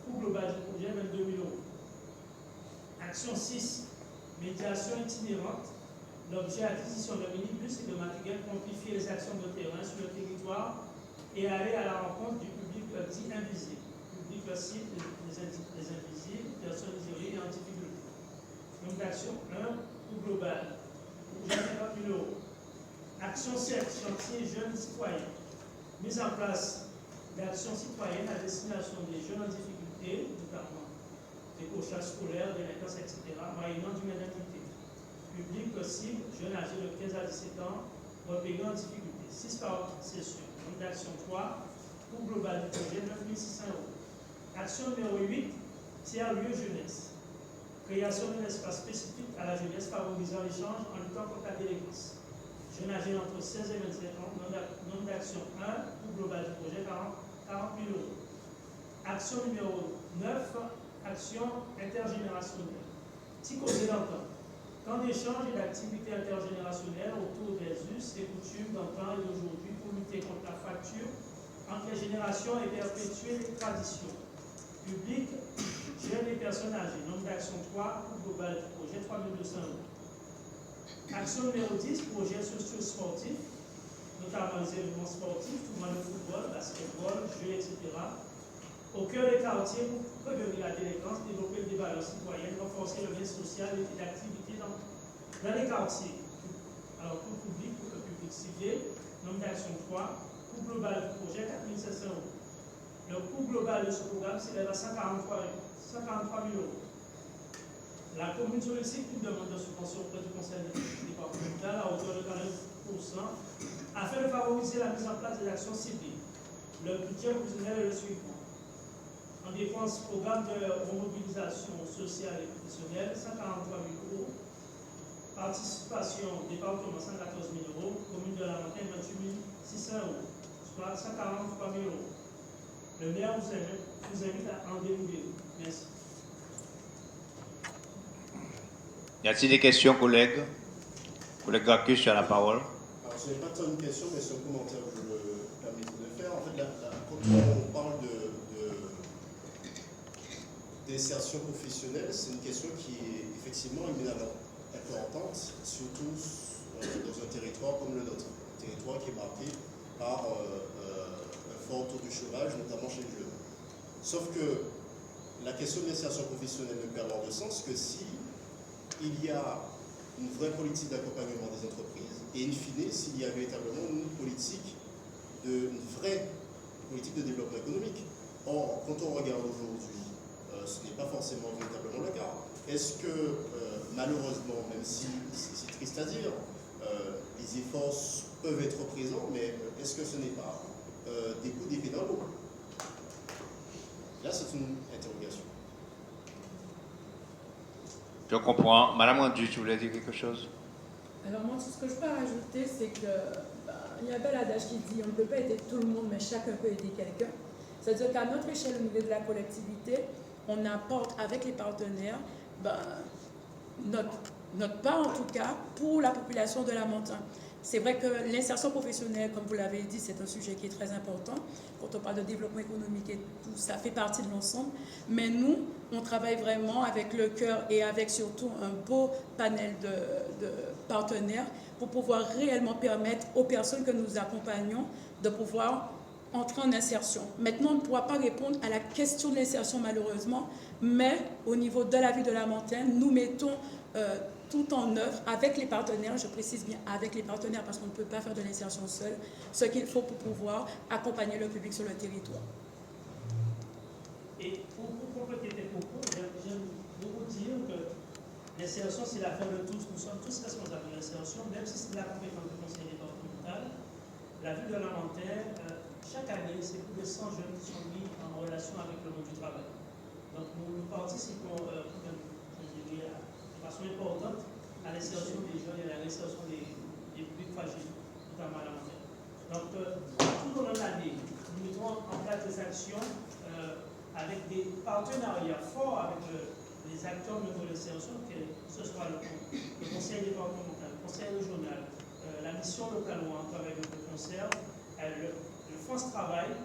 coût global du projet 22 000 €. Action 6, médiation itinérante. L'objet, acquisition de minibus et de matériel pour amplifier les actions de terrain sur le territoire et aller à la rencontre du public dit invisible. Public cible, les invisibles, personnes isolées et en difficulté. Nombre d'action 1, coût global. 50 000 €. Action 7, chantier jeunes citoyens. Mise en place d'actions citoyennes à destination des jeunes en difficulté, notamment décrochage scolaire, délinquance, etc., moyennant d'une indemnité. Public cible, jeunes âgés de 15 à 17 ans, repérés en difficulté. 6 par session. Nombre d'action 3, coût global du projet 9 600 €. Action numéro 8, tiers-lieu jeunesse. Création d'un espace spécifique à la jeunesse favorisant l'échange en luttant contre la délinquance. Jeunes âgés entre 16 et 25 ans, nombre d'action 1, coût global du projet 40 000 €. Action numéro 9, action intergénérationnelle. Ticosé d'antan. Temps d'échange et d'activités intergénérationnelles autour des us et coutumes d'antan et d'aujourd'hui pour lutter contre la fracture entre les générations et perpétuer les traditions. Public, jeunes et personnes âgées. Nombre d'action 3, coût global du projet 3 200 €. Action numéro 10, projet socio-sportif, notamment les événements sportifs, tournois de football, basketball, jeux, etc. Au cœur des quartiers pour prévenir la délinquance, développer des valeurs citoyennes, renforcer le lien social et l'activité dans les quartiers. Alors, pour le public ciblé, nombre d'action 3, coût global du projet 4 700 €. Le coût global de ce programme s'élève à 143 000 €. La commune sollicite une demande de subvention auprès du conseil départemental à hauteur de afin de favoriser la mise en place des actions ciblées. Le budget prévisionnel est le suivant. En dépenses, programme de remobilisation sociale et professionnelle, 143 000 euros. Participation département, 114 000 euros. Commune de la Montagne, 28 600 euros, soit 143 000 euros. Le maire vous invite à en délibérer. Merci. Y a-t-il des questions, collègues? Collègue Gracchus, tu as la parole. Alors, ce n'est pas tant une question, mais c'est un commentaire que je me permets de faire. En fait, quand on parle d'insertion professionnelle, c'est une question qui est effectivement éminemment importante, surtout dans un territoire comme le nôtre, un territoire qui est marqué par un fort taux de chômage, notamment chez les jeunes. Sauf que la question de l'insertion professionnelle ne peut avoir de sens que si il y a une vraie politique d'accompagnement des entreprises et in fine, s'il y a véritablement une vraie politique de développement économique. Or, quand on regarde aujourd'hui, ce n'est pas forcément véritablement le cas. Est-ce que, malheureusement, même si c'est triste à dire, les efforts peuvent être présents, mais est-ce que ce n'est pas des coups d'épée dans l'eau? Là, c'est une interrogation. Je comprends. Madame Rendu, tu voulais dire quelque chose? Alors moi, ce que je peux rajouter, c'est que il y a un bel adage qui dit on ne peut pas aider tout le monde, mais chacun peut aider quelqu'un. C'est-à-dire qu'à notre échelle, au niveau de la collectivité, on apporte avec les partenaires notre part, en tout cas, pour la population de la montagne. C'est vrai que l'insertion professionnelle, comme vous l'avez dit, c'est un sujet qui est très important. Quand on parle de développement économique et tout, ça fait partie de l'ensemble. Mais nous, on travaille vraiment avec le cœur et avec surtout un beau panel de partenaires pour pouvoir réellement permettre aux personnes que nous accompagnons de pouvoir entrer en insertion. Maintenant, on ne pourra pas répondre à la question de l'insertion malheureusement, mais au niveau de la ville de la montagne, nous mettons tout en œuvre avec les partenaires, je précise bien avec les partenaires parce qu'on ne peut pas faire de l'insertion seul, ce qu'il faut pour pouvoir accompagner le public sur le territoire. Et pour compléter tes propos, j'aime beaucoup dire que l'insertion, c'est l'affaire de tous. Nous sommes tous responsables de l'insertion, même si c'est la compétence du conseil départemental. La ville de la montagne, chaque année, c'est plus de 100 jeunes qui sont mis en relation avec le monde du travail. Donc nous participons de façon importante à l'insertion des jeunes et à l'insertion des publics fragiles, notamment à la montagne. Donc tout au long de l'année, nous mettons en place des actions avec des partenariats forts avec les acteurs de l'insertion, que ce soit le conseil départemental, le conseil régional, la mission locale où on travaille avec le concert, le France Travail.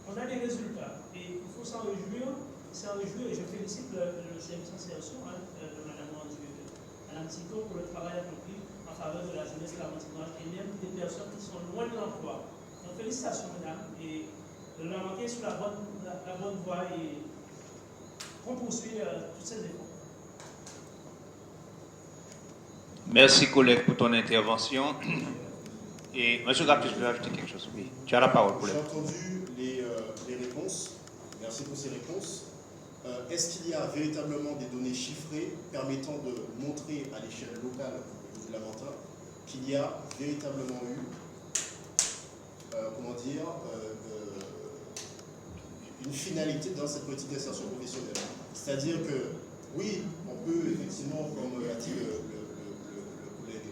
On a des résultats et il faut s'en réjouir. Et je félicite le service d'insertion de Mme Tico pour le travail accompli en faveur de la jeunesse lamentinoise et même des personnes qui sont loin de l'emploi. Donc félicitations Madame et de la monter sur la bonne voie et qu'on poursuit tous ces efforts. Merci collègue pour ton intervention. Et M. Gracchus, je veux ajouter quelque chose. Oui, tu as la parole collègue. J'ai entendu les réponses. Merci pour ces réponses. Est-ce qu'il y a véritablement des données chiffrées permettant de montrer à l'échelle locale de la montagne qu'il y a véritablement eu, une finalité dans cette politique d'insertion professionnelle? C'est-à-dire que, oui, on peut effectivement, comme l'a dit le collègue,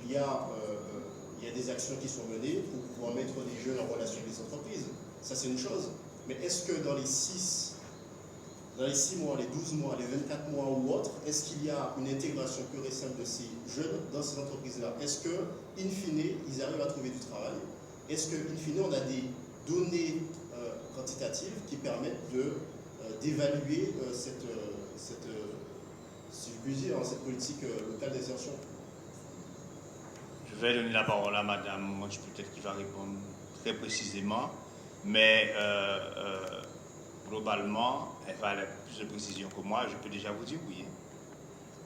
il y a des actions qui sont menées pour pouvoir mettre les jeunes en relation avec les entreprises. Ça, c'est une chose. Mais est-ce que dans les 6 mois, les 12 mois, les 24 mois ou autres, est-ce qu'il y a une intégration pure et simple de ces jeunes dans ces entreprises-là? Est-ce que, in fine, ils arrivent à trouver du travail? Est-ce que, in fine, on a des données quantitatives qui permettent d'évaluer cette politique locale d'insertion? Je vais donner la parole à Madame Monge, peut-être qui va répondre très précisément, mais globalement, elle va avoir plus de précision que moi, je peux déjà vous dire oui.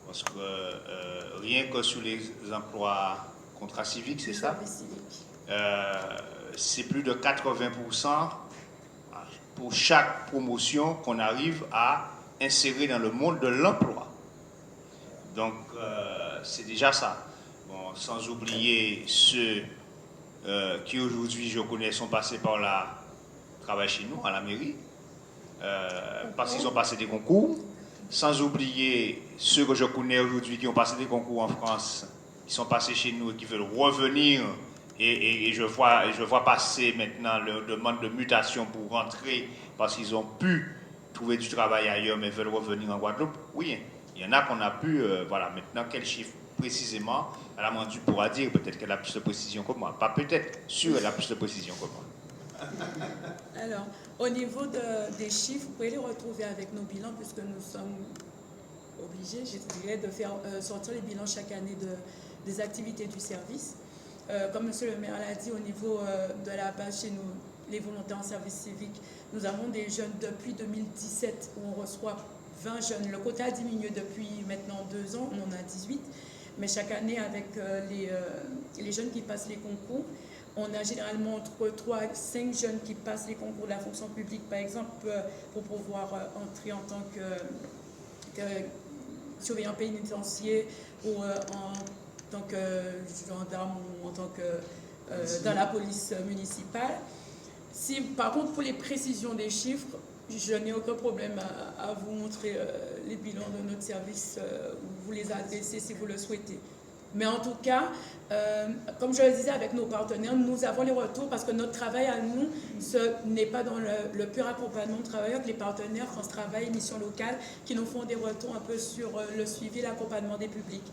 Parce que rien que sur les emplois contrats civiques, c'est ça? C'est plus de 80% pour chaque promotion qu'on arrive à insérer dans le monde de l'emploi. Donc, c'est déjà ça. Bon, sans oublier ceux qui aujourd'hui, je connais, sont passés par là, travaillent chez nous, à la mairie, parce qu'ils ont passé des concours, sans oublier ceux que je connais aujourd'hui qui ont passé des concours en France, qui sont passés chez nous et qui veulent revenir, et je vois passer maintenant leur demande de mutation pour rentrer parce qu'ils ont pu trouver du travail ailleurs mais veulent revenir en Guadeloupe. Oui, il y en a qu'on a pu, voilà, maintenant quel chiffre précisément, Mme Mandu pourra dire, peut-être qu'elle a plus de précision que moi. Pas peut-être, sûr, elle a plus de précision que moi. Alors, au niveau des chiffres, vous pouvez les retrouver avec nos bilans, puisque nous sommes obligés, je dirais, de faire sortir les bilans chaque année des activités du service. Comme M. le maire l'a dit, au niveau de la base chez nous, les volontaires en service civique, nous avons des jeunes depuis 2017 où on reçoit 20 jeunes. Le quota a diminué depuis maintenant 2 ans, on en a 18. Mais chaque année, avec les jeunes qui passent les concours, on a généralement entre 3 et 5 jeunes qui passent les concours de la fonction publique, par exemple, pour pouvoir entrer en tant que surveillant pénitentiaire ou en tant que gendarme ou en tant que dans la police municipale. Si, par contre, pour les précisions des chiffres, je n'ai aucun problème à vous montrer les bilans de notre service, vous les adressez si vous le souhaitez. Mais en tout cas, comme je le disais avec nos partenaires, nous avons les retours parce que notre travail à nous, ce n'est pas dans le pur accompagnement de travailleurs que les partenaires France Travail, Mission Locale, qui nous font des retours un peu sur le suivi et l'accompagnement des publics.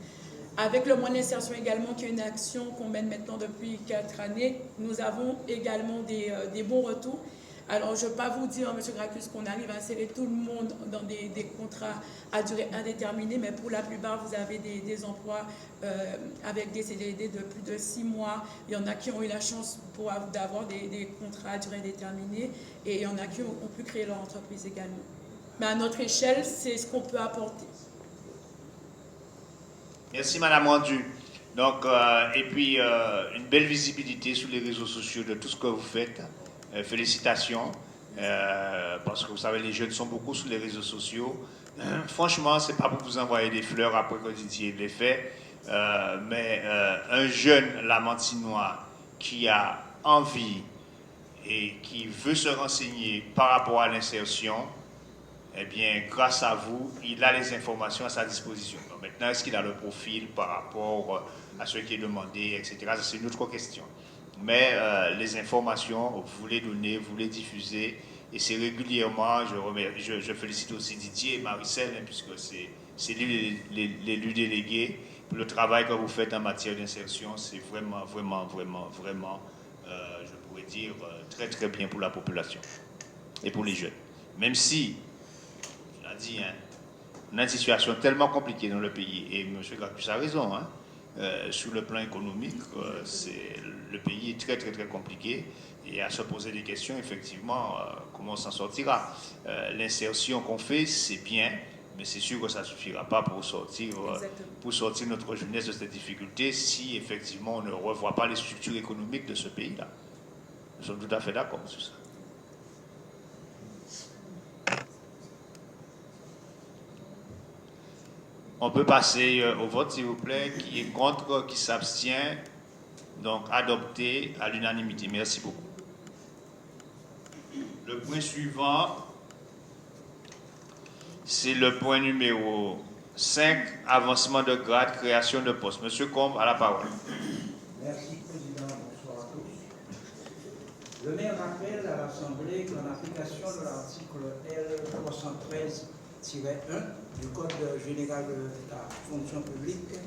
Avec le mois d'insertion également, qui est une action qu'on mène maintenant depuis 4 années, nous avons également des bons retours. Alors, je ne vais pas vous dire, M. Gracchus, qu'on arrive à insérer tout le monde dans des contrats à durée indéterminée, mais pour la plupart, vous avez des emplois avec des CDD de plus de 6 mois. Il y en a qui ont eu la chance d'avoir des contrats à durée indéterminée et il y en a qui ont pu créer leur entreprise également. Mais à notre échelle, c'est ce qu'on peut apporter. Merci, Mme Rendu. Donc, et puis, une belle visibilité sur les réseaux sociaux de tout ce que vous faites. Félicitations, parce que vous savez, les jeunes sont beaucoup sur les réseaux sociaux. Franchement, ce n'est pas pour vous envoyer des fleurs après que Didier l'ait fait, mais un jeune lamantinois qui a envie et qui veut se renseigner par rapport à l'insertion, eh bien, grâce à vous, il a les informations à sa disposition. Donc, maintenant, est-ce qu'il a le profil par rapport à ce qui est demandé, etc. Ça, c'est une autre question. Mais les informations, vous les donnez, vous les diffusez, et c'est régulièrement, je félicite aussi Didier et Maricel, hein, puisque c'est l'élu délégué, pour le travail que vous faites en matière d'insertion, c'est vraiment, je pourrais dire, très très bien pour la population et pour les jeunes. Même si, je l'ai dit, hein, on a une situation tellement compliquée dans le pays, et M. Gracchus a raison, hein, sur le plan économique, le pays est très très très compliqué et à se poser des questions, effectivement, comment on s'en sortira. L'insertion qu'on fait, c'est bien, mais c'est sûr que ça ne suffira pas pour sortir notre jeunesse de cette difficulté si effectivement on ne revoit pas les structures économiques de ce pays-là. Nous sommes tout à fait d'accord sur ça. On peut passer au vote, s'il vous plaît. Qui est contre, qui s'abstient. Donc, adopté à l'unanimité. Merci beaucoup. Le point suivant, c'est le point numéro 5, avancement de grade, création de poste. Monsieur Combe, à la parole. Merci, Président. Bonsoir à tous. Le maire rappelle à l'Assemblée qu'en application de l'article L313-1 du Code général de la fonction publique,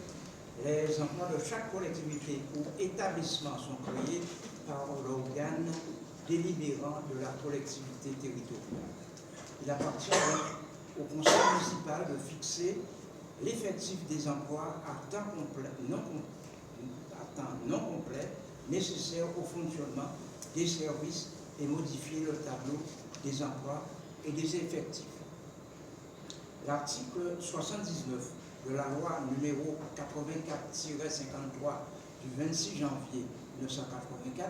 les emplois de chaque collectivité ou établissement sont créés par l'organe délibérant de la collectivité territoriale. Il appartient au conseil municipal de fixer l'effectif des emplois à temps complet, non complet nécessaires au fonctionnement des services et modifier le tableau des emplois et des effectifs. L'article 79 de la loi numéro 84-53 du 26 janvier 1984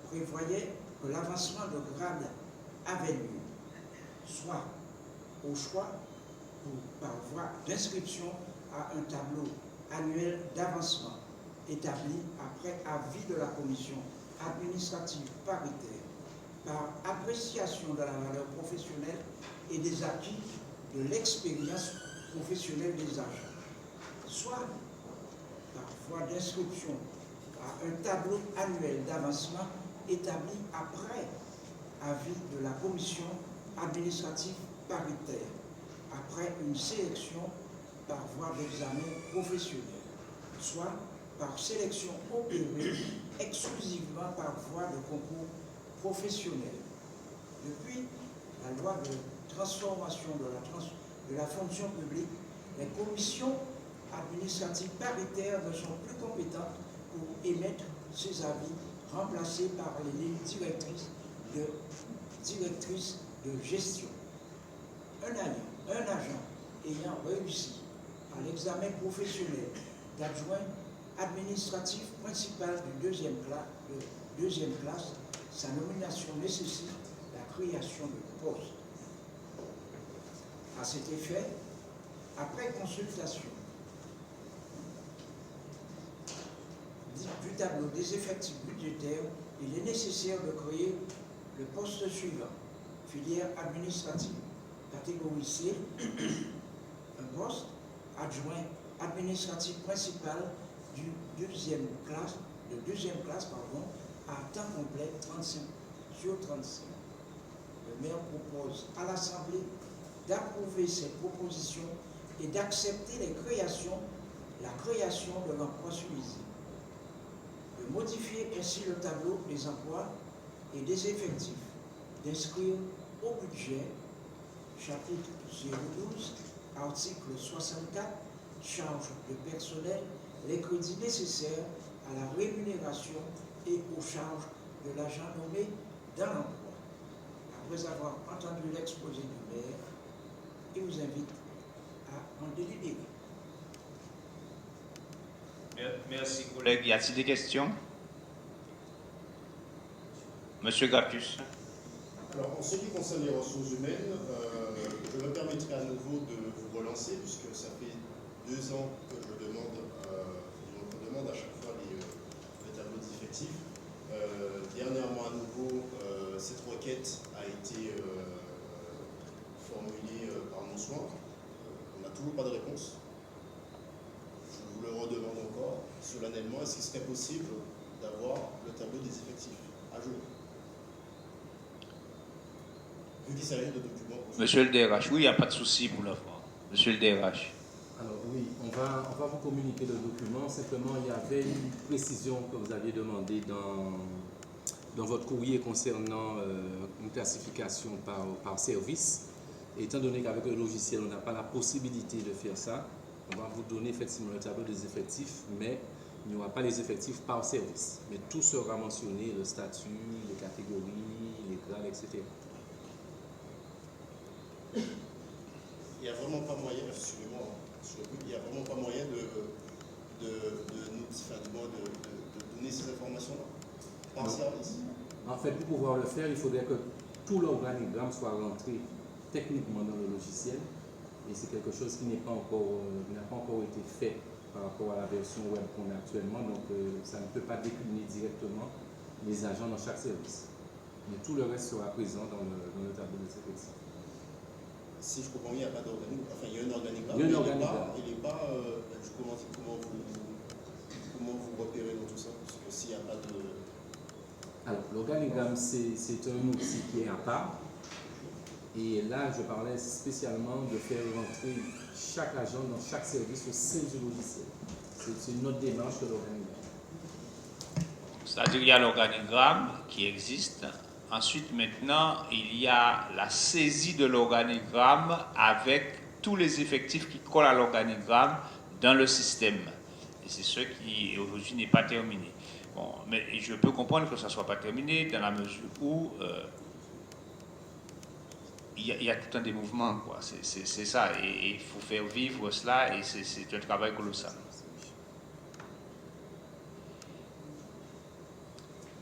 prévoyait que l'avancement de grade avait lieu, soit au choix ou par voie d'inscription à un tableau annuel d'avancement établi après avis de la commission administrative paritaire par appréciation de la valeur professionnelle et des acquis de l'expérience professionnelle des agents, soit par voie d'inscription à un tableau annuel d'avancement établi après avis de la commission administrative paritaire, après une sélection par voie d'examen professionnel, soit par sélection opérée exclusivement par voie de concours professionnel. Depuis la loi de transformation de la fonction publique, les commissions administratives paritaires ne sont plus compétentes pour émettre ces avis, remplacés par les lignes directrices de gestion. Un agent ayant réussi à l'examen professionnel d'adjoint administratif principal de deuxième classe, sa nomination nécessite la création de poste. À cet effet, après consultation du tableau des effectifs budgétaires, il est nécessaire de créer le poste suivant: filière administrative, catégorie C, un poste adjoint administratif principal de deuxième classe, à temps complet 35/35. Le maire propose à l'Assemblée d'approuver ces propositions et d'accepter la création de l'emploi suivi, de modifier ainsi le tableau des emplois et des effectifs, d'inscrire au budget, chapitre 012, article 64, charge de personnel, les crédits nécessaires à la rémunération et aux charges de l'agent nommé dans l'emploi. Après avoir entendu l'exposé du maire, il vous invite à en délibérer. Merci, collègue. Y a-t-il des questions? Monsieur Gracchus. Alors, en ce qui concerne les ressources humaines, je me permettrai à nouveau de vous relancer, puisque ça fait 2 ans que je demande, on demande à chaque fois les tableaux d'effectifs. Dernièrement, à nouveau, cette requête a été formulée par mon soin. On n'a toujours pas de réponse. Je vous le redemande encore solennellement. Est-ce qu'il serait possible d'avoir le tableau des effectifs à jour? Vu qu'il s'agit de documents. Monsieur le DRH, oui, il n'y a pas de souci pour l'avoir. Monsieur le DRH. Alors oui, on va vous communiquer le document. Simplement, il y avait une précision que vous aviez demandée dans votre courrier concernant une classification par service. Et étant donné qu'avec le logiciel, on n'a pas la possibilité de faire ça, on va vous donner effectivement le tableau des effectifs, mais il n'y aura pas les effectifs par service. Mais tout sera mentionné, le statut, les catégories, les grades, etc. Il n'y a vraiment pas moyen, excusez-moi, il n'y a vraiment pas moyen de donner ces informations-là par service. En fait, pour pouvoir le faire, il faudrait que tout l'organigramme soit rentré techniquement dans le logiciel. Et c'est quelque chose qui n'a pas encore été fait par rapport à la version web qu'on a actuellement. Donc, ça ne peut pas décliner directement les agents dans chaque service. Mais tout le reste sera présent dans le tableau des effectifs. Si je comprends bien, il n'y a pas d'organigramme. Enfin, il y a un organigramme. Il y a un organigramme. Il n'est pas. Comment vous repérez dans tout ça? Parce que s'il n'y a pas de. Alors, l'organigramme, c'est un outil qui est à part. Et là, je parlais spécialement de faire rentrer chaque agent dans chaque service au sein du logiciel. C'est une autre démarche que l'organigramme. C'est-à-dire qu'il y a l'organigramme qui existe. Ensuite, maintenant, il y a la saisie de l'organigramme avec tous les effectifs qui collent à l'organigramme dans le système. Et c'est ce qui, aujourd'hui, n'est pas terminé. Bon, mais je peux comprendre que ça ne soit pas terminé dans la mesure où il y a tout un des mouvements, quoi. C'est ça. Et il faut faire vivre cela et c'est un travail colossal.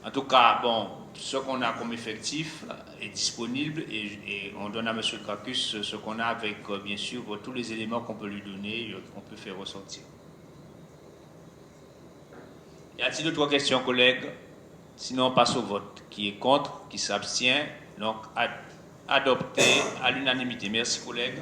En tout cas, bon, ce qu'on a comme effectif est disponible et on donne à M. Gracchus ce qu'on a avec, bien sûr, tous les éléments qu'on peut lui donner, qu'on peut faire ressortir. Y a-t-il d'autres questions, collègues? Sinon, on passe au vote. Qui est contre? Qui s'abstient? Donc, adopté à l'unanimité. Merci, collègues.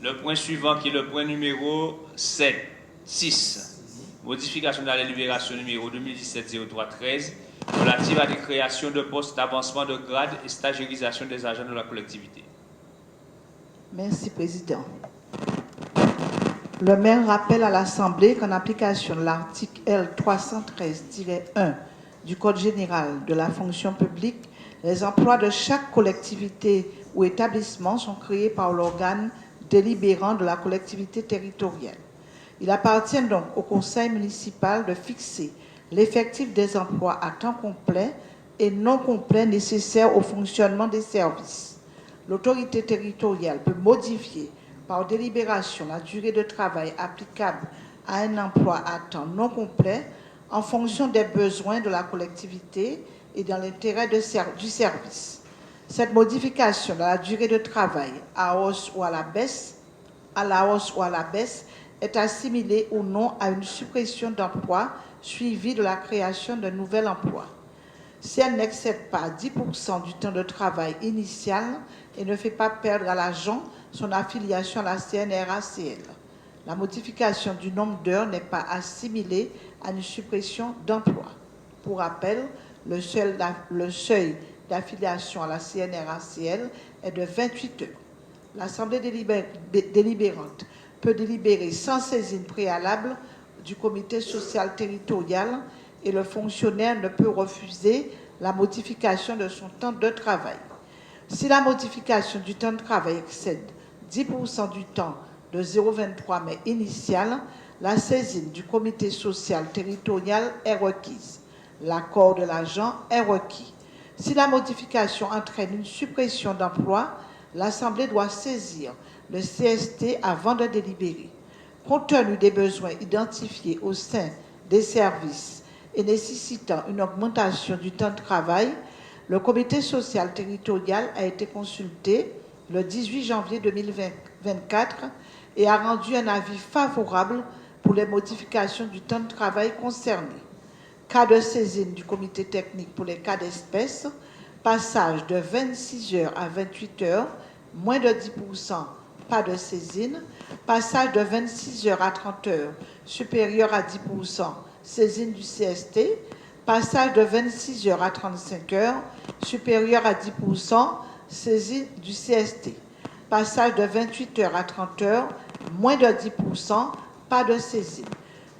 Le point suivant, qui est le point numéro 6. Modification de la délibération numéro 2017-03-13 relative à la création de postes d'avancement de grade et stagérisation des agents de la collectivité. Merci, Président. Le maire rappelle à l'Assemblée qu'en application de l'article L313-1 du Code général de la fonction publique, les emplois de chaque collectivité ou établissement sont créés par l'organe délibérant de la collectivité territoriale. Il appartient donc au conseil municipal de fixer l'effectif des emplois à temps complet et non complet nécessaires au fonctionnement des services. L'autorité territoriale peut modifier par délibération la durée de travail applicable à un emploi à temps non complet en fonction des besoins de la collectivité et dans l'intérêt du service. Cette modification de la durée de travail à hausse ou à la baisse, est assimilée ou non à une suppression d'emploi suivie de la création d'un nouvel emploi. Si elle n'excède pas 10% du temps de travail initial et ne fait pas perdre à l'agent son affiliation à la CNRACL. La modification du nombre d'heures n'est pas assimilée à une suppression d'emploi. Pour rappel, le seuil d'affiliation à la CNRACL est de 28 heures. L'Assemblée délibérante peut délibérer sans saisine préalable du comité social territorial et le fonctionnaire ne peut refuser la modification de son temps de travail. Si la modification du temps de travail excède 10% du temps de 0,23 mai initial, la saisine du comité social territorial est requise. L'accord de l'agent est requis. Si la modification entraîne une suppression d'emploi, l'Assemblée doit saisir le CST avant de délibérer. Compte tenu des besoins identifiés au sein des services et nécessitant une augmentation du temps de travail, le comité social territorial a été consulté le 18 janvier 2024 et a rendu un avis favorable pour les modifications du temps de travail concerné. Cas de saisine du comité technique pour les cas d'espèce, passage de 26 heures à 28 heures, moins de 10%, pas de saisine, passage de 26 heures à 30 heures, supérieur à 10%, saisine du CST, passage de 26 heures à 35 heures, supérieur à 10%, saisine du CST, passage de 28 heures à 30 heures, moins de 10%, pas de saisine,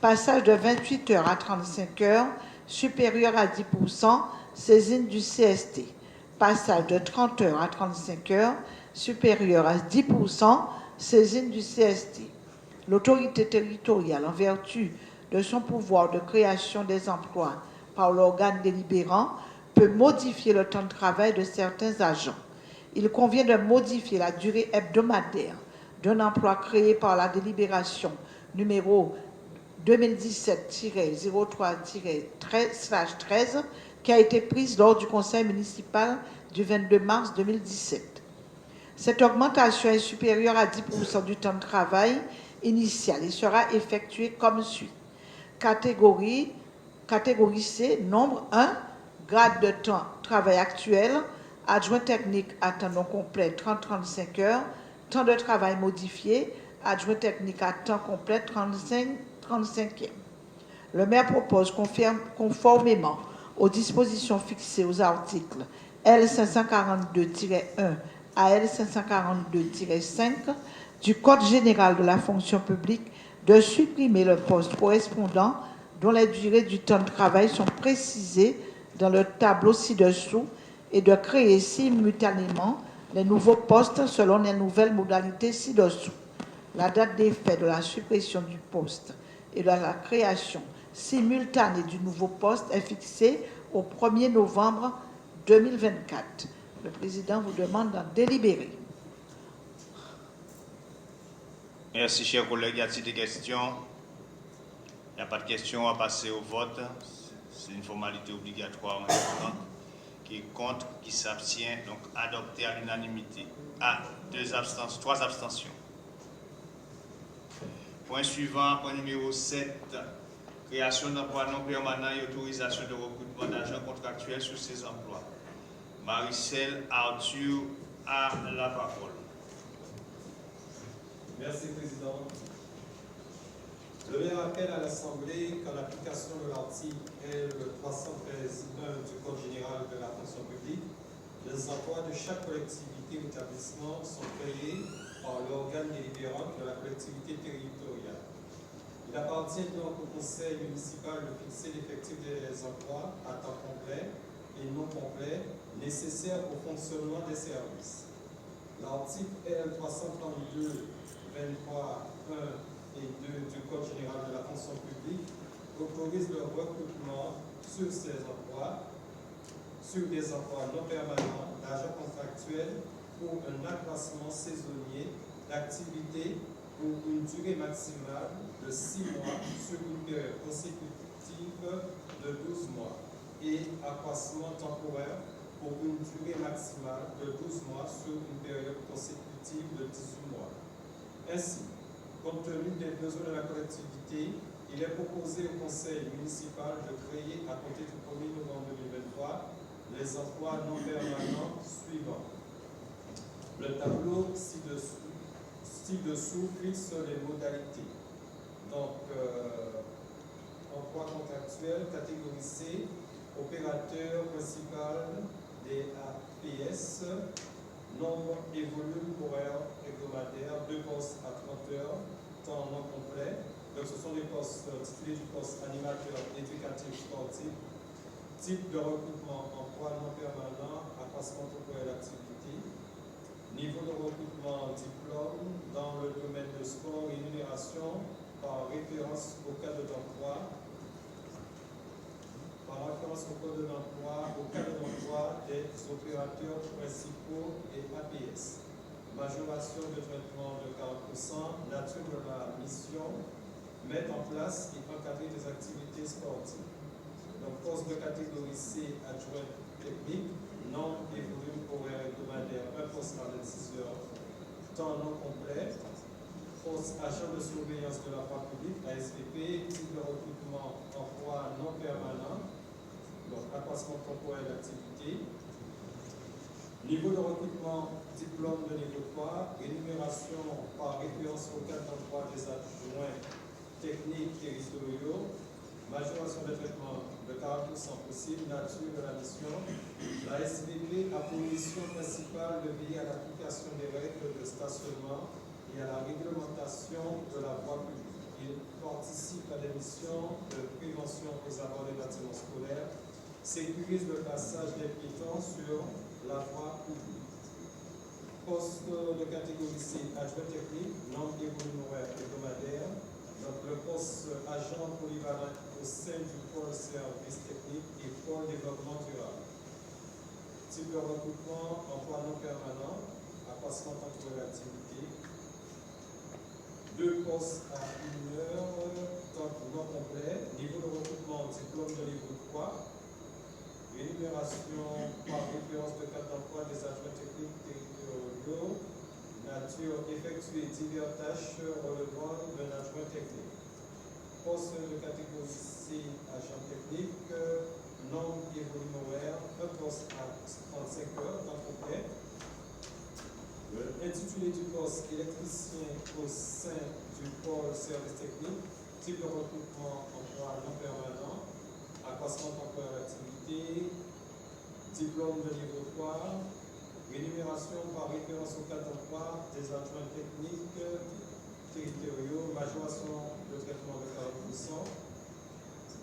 passage de 28 heures à 35 heures, supérieur à 10%, saisine du CST, passage de 30 heures à 35 heures, supérieur à 10%, saisine du CST. L'autorité territoriale, en vertu de son pouvoir de création des emplois par l'organe délibérant, peut modifier le temps de travail de certains agents. Il convient de modifier la durée hebdomadaire d'un emploi créé par la délibération numéro 2017-03-13/13 qui a été prise lors du conseil municipal du 22 mars 2017. Cette augmentation est supérieure à 10% du temps de travail initial et sera effectuée comme suit. Catégorie C, nombre 1, grade de temps travail actuel, adjoint technique à temps non complet 30-35 heures, temps de travail modifié, adjoint technique à temps complet 35e. Le maire propose, conformément aux dispositions fixées aux articles L542-1 à L542-5 du Code général de la fonction publique, de supprimer le poste correspondant dont les durées du temps de travail sont précisées dans le tableau ci-dessous et de créer simultanément les nouveaux postes selon les nouvelles modalités ci-dessous. La date d'effet de la suppression du poste et de la création simultanée du nouveau poste est fixée au 1er novembre 2024. Le président vous demande d'en délibérer. Merci, chers collègues. Y a-t-il des questions? Il n'y a pas de questions, on va passer au vote. C'est une formalité obligatoire. Qui est contre, qui s'abstient, donc adopté à l'unanimité. Trois abstentions. Point suivant, point numéro 7. création d'emplois non permanents et autorisation de recrutement d'agents contractuels sur ces emplois. Maricel Arthur a la parole. Merci, Président. Le maire appelle à l'Assemblée qu'en application de l'article L313.1 du Code général de la fonction publique, les emplois de chaque collectivité ou établissement sont créés par l'organe délibérant de la collectivité territoriale. Il appartient donc au conseil municipal de fixer l'effectif des emplois à temps complet et non complet nécessaires au fonctionnement des services. L'article L332, 23, 1 et 2 du Code général de la fonction publique autorise le recrutement sur ces emplois, sur des emplois non permanents d'agents contractuels pour un accroissement saisonnier d'activité pour une durée maximale de 6 mois sur une période consécutive de 12 mois et accroissement temporaire pour une durée maximale de 12 mois sur une période consécutive de 18 mois. Ainsi, compte tenu des besoins de la collectivité, il est proposé au conseil municipal de créer, à compter du 1er novembre 2023, les emplois non permanents suivants. Le tableau ci-dessous fixe les modalités. Donc, emploi contractuel, catégorie C, opérateur principal des APS, nombre et volume horaire hebdomadaire, 2 postes à 30 heures, temps non complet. Donc ce sont des postes titulés du poste animateur éducatif sportif, type de recrutement, emploi non permanent, accroissement temporaire d'activité, niveau de recrutement, diplôme dans le domaine de sport, rémunération par référence au cadre d'emploi, au cadre d'emploi des opérateurs principaux et APS. Majoration de traitement de 40%, nature de la mission, mettre en place et encadrer des activités sportives. Donc, poste de catégorie C, adjoint technique, nombre et volume horaire hebdomadaire, 1 poste à 26 heures, temps non complet. Poste agent de surveillance de la voie publique, ASVP, type de recrutement, emploi non permanent, donc accroissement temporaire d'activité. Niveau de recrutement, diplôme de niveau 3, rémunération par référence au cadre d'emploi des adjoints techniques territoriaux, majoration de traitement de 40% possible, nature de la mission. La SVP a pour mission principale de veiller à l'application des règles de stationnement et à la réglementation de la voie publique. Il participe à des missions de prévention aux abords des bâtiments scolaires, sécurise le passage des piétons sur la voie publique. Poste de catégorie C, adjoint technique, nombre et volume horaire hebdomadaire. Donc le poste agent polyvalent au sein du pôle service technique et pôle développement durable. Type de recrutement, emploi non permanent, accroissement temporaire d'activité. 2 postes à 1 heure, temps non complet. Niveau de recrutement, diplôme de niveau 3. Rémunération par référence de cadre d'emploi des agents techniques territoriaux, nature effectuer diverses tâches relevant d'un adjoint technique. Poste de catégorie C, agent technique, nombre et volume horaire, 1 poste à 35 heures, temps complet. Intitulé du poste électricien au sein du pôle service technique, type de recrutement emploi non permanent, accroissement temporaire d'activité, diplôme de niveau 3, rémunération par référence au cadre d'emploi des adjoints techniques territoriaux, majoration de traitement de 40%,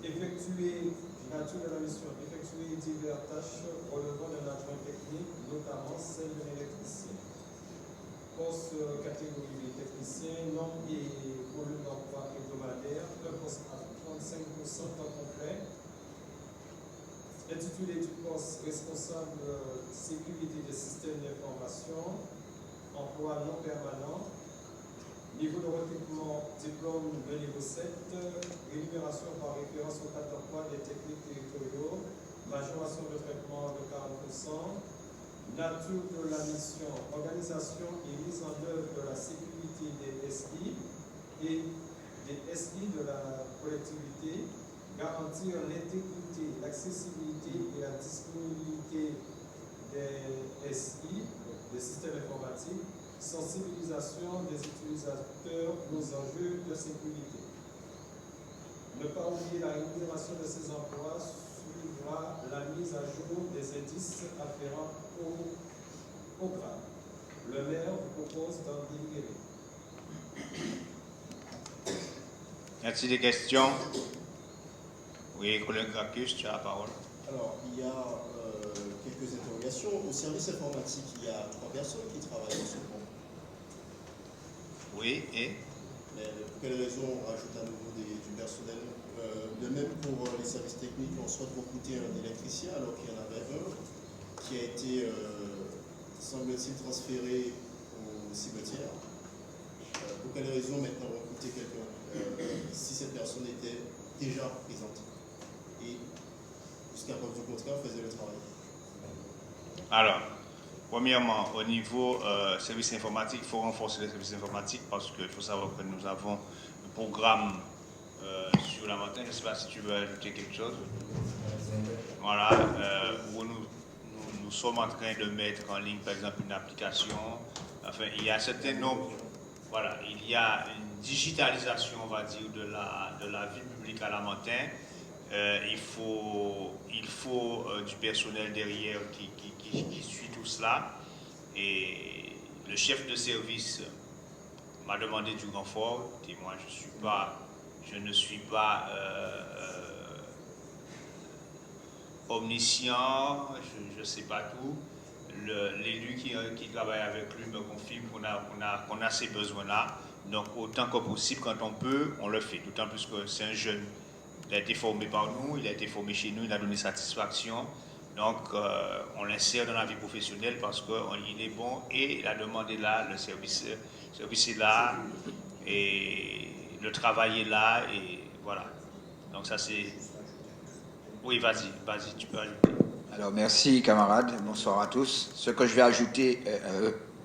effectuer, nature de la mission, effectuer diverses tâches relevant d'un adjoint technique, notamment celle de l'électricien. Poste catégorie technicien, nombre et volume d'emploi hebdomadaire, un poste à 35% temps complet. Intitulé du poste responsable sécurité des systèmes d'information, emploi non permanent. Niveau de recrutement, diplôme de niveau 7, rémunération par référence au cadre d'emploi des techniques territoriaux, majoration de traitement de 40%. Nature de la mission, organisation et mise en œuvre de la sécurité des SI et des SI de la collectivité, garantir l'intégrité, l'accessibilité et la disponibilité des SI, des systèmes informatiques, sensibilisation des utilisateurs aux enjeux de sécurité. Ne pas oublier la rémunération de ces emplois suivra la mise à jour des indices afférents au programme. Le maire vous propose d'en délibérer. Merci des questions. Oui, collègue Gracchus, tu as la parole. Alors, il y a quelques interrogations. Au service informatique, il y a 3 personnes qui travaillent en ce moment. Oui, et Mais pour quelles raisons on rajoute à nouveau du personnel? De même pour les services techniques, on souhaite recruter un électricien alors qu'il y en avait un qui a été, semble-t-il, transféré au cimetière. Pour quelles raisons maintenant recruter quelqu'un si cette personne était déjà présente et jusqu'à preuve du contraire faisait le travail? alors, premièrement, au niveau service informatique, il faut renforcer les services informatiques parce qu'il faut savoir que nous avons un programme sur la montagne. Je ne sais pas si tu veux ajouter quelque chose. Voilà, où nous sommes en train de mettre en ligne, par exemple, une application. Enfin, il y a un certain nombre, voilà, il y a une digitalisation, on va dire, de la vie publique à la montagne. Il faut du personnel derrière qui suit tout cela. Et le chef de service m'a demandé du renfort. Et moi, je ne suis pas omniscient, je ne sais pas tout. L'élu qui travaille avec lui me confirme qu'on a ces besoins-là. Donc, autant que possible, quand on peut, on le fait. D'autant plus que c'est un jeune. Il a été formé par nous, il a été formé chez nous, il a donné satisfaction. Donc, on l'insère dans la vie professionnelle parce qu'il est bon et la demande est là, le service est là et le travail est là et voilà. Donc, ça c'est... Oui, vas-y, tu peux ajouter. Alors, merci camarades, bonsoir à tous. Ce que je vais ajouter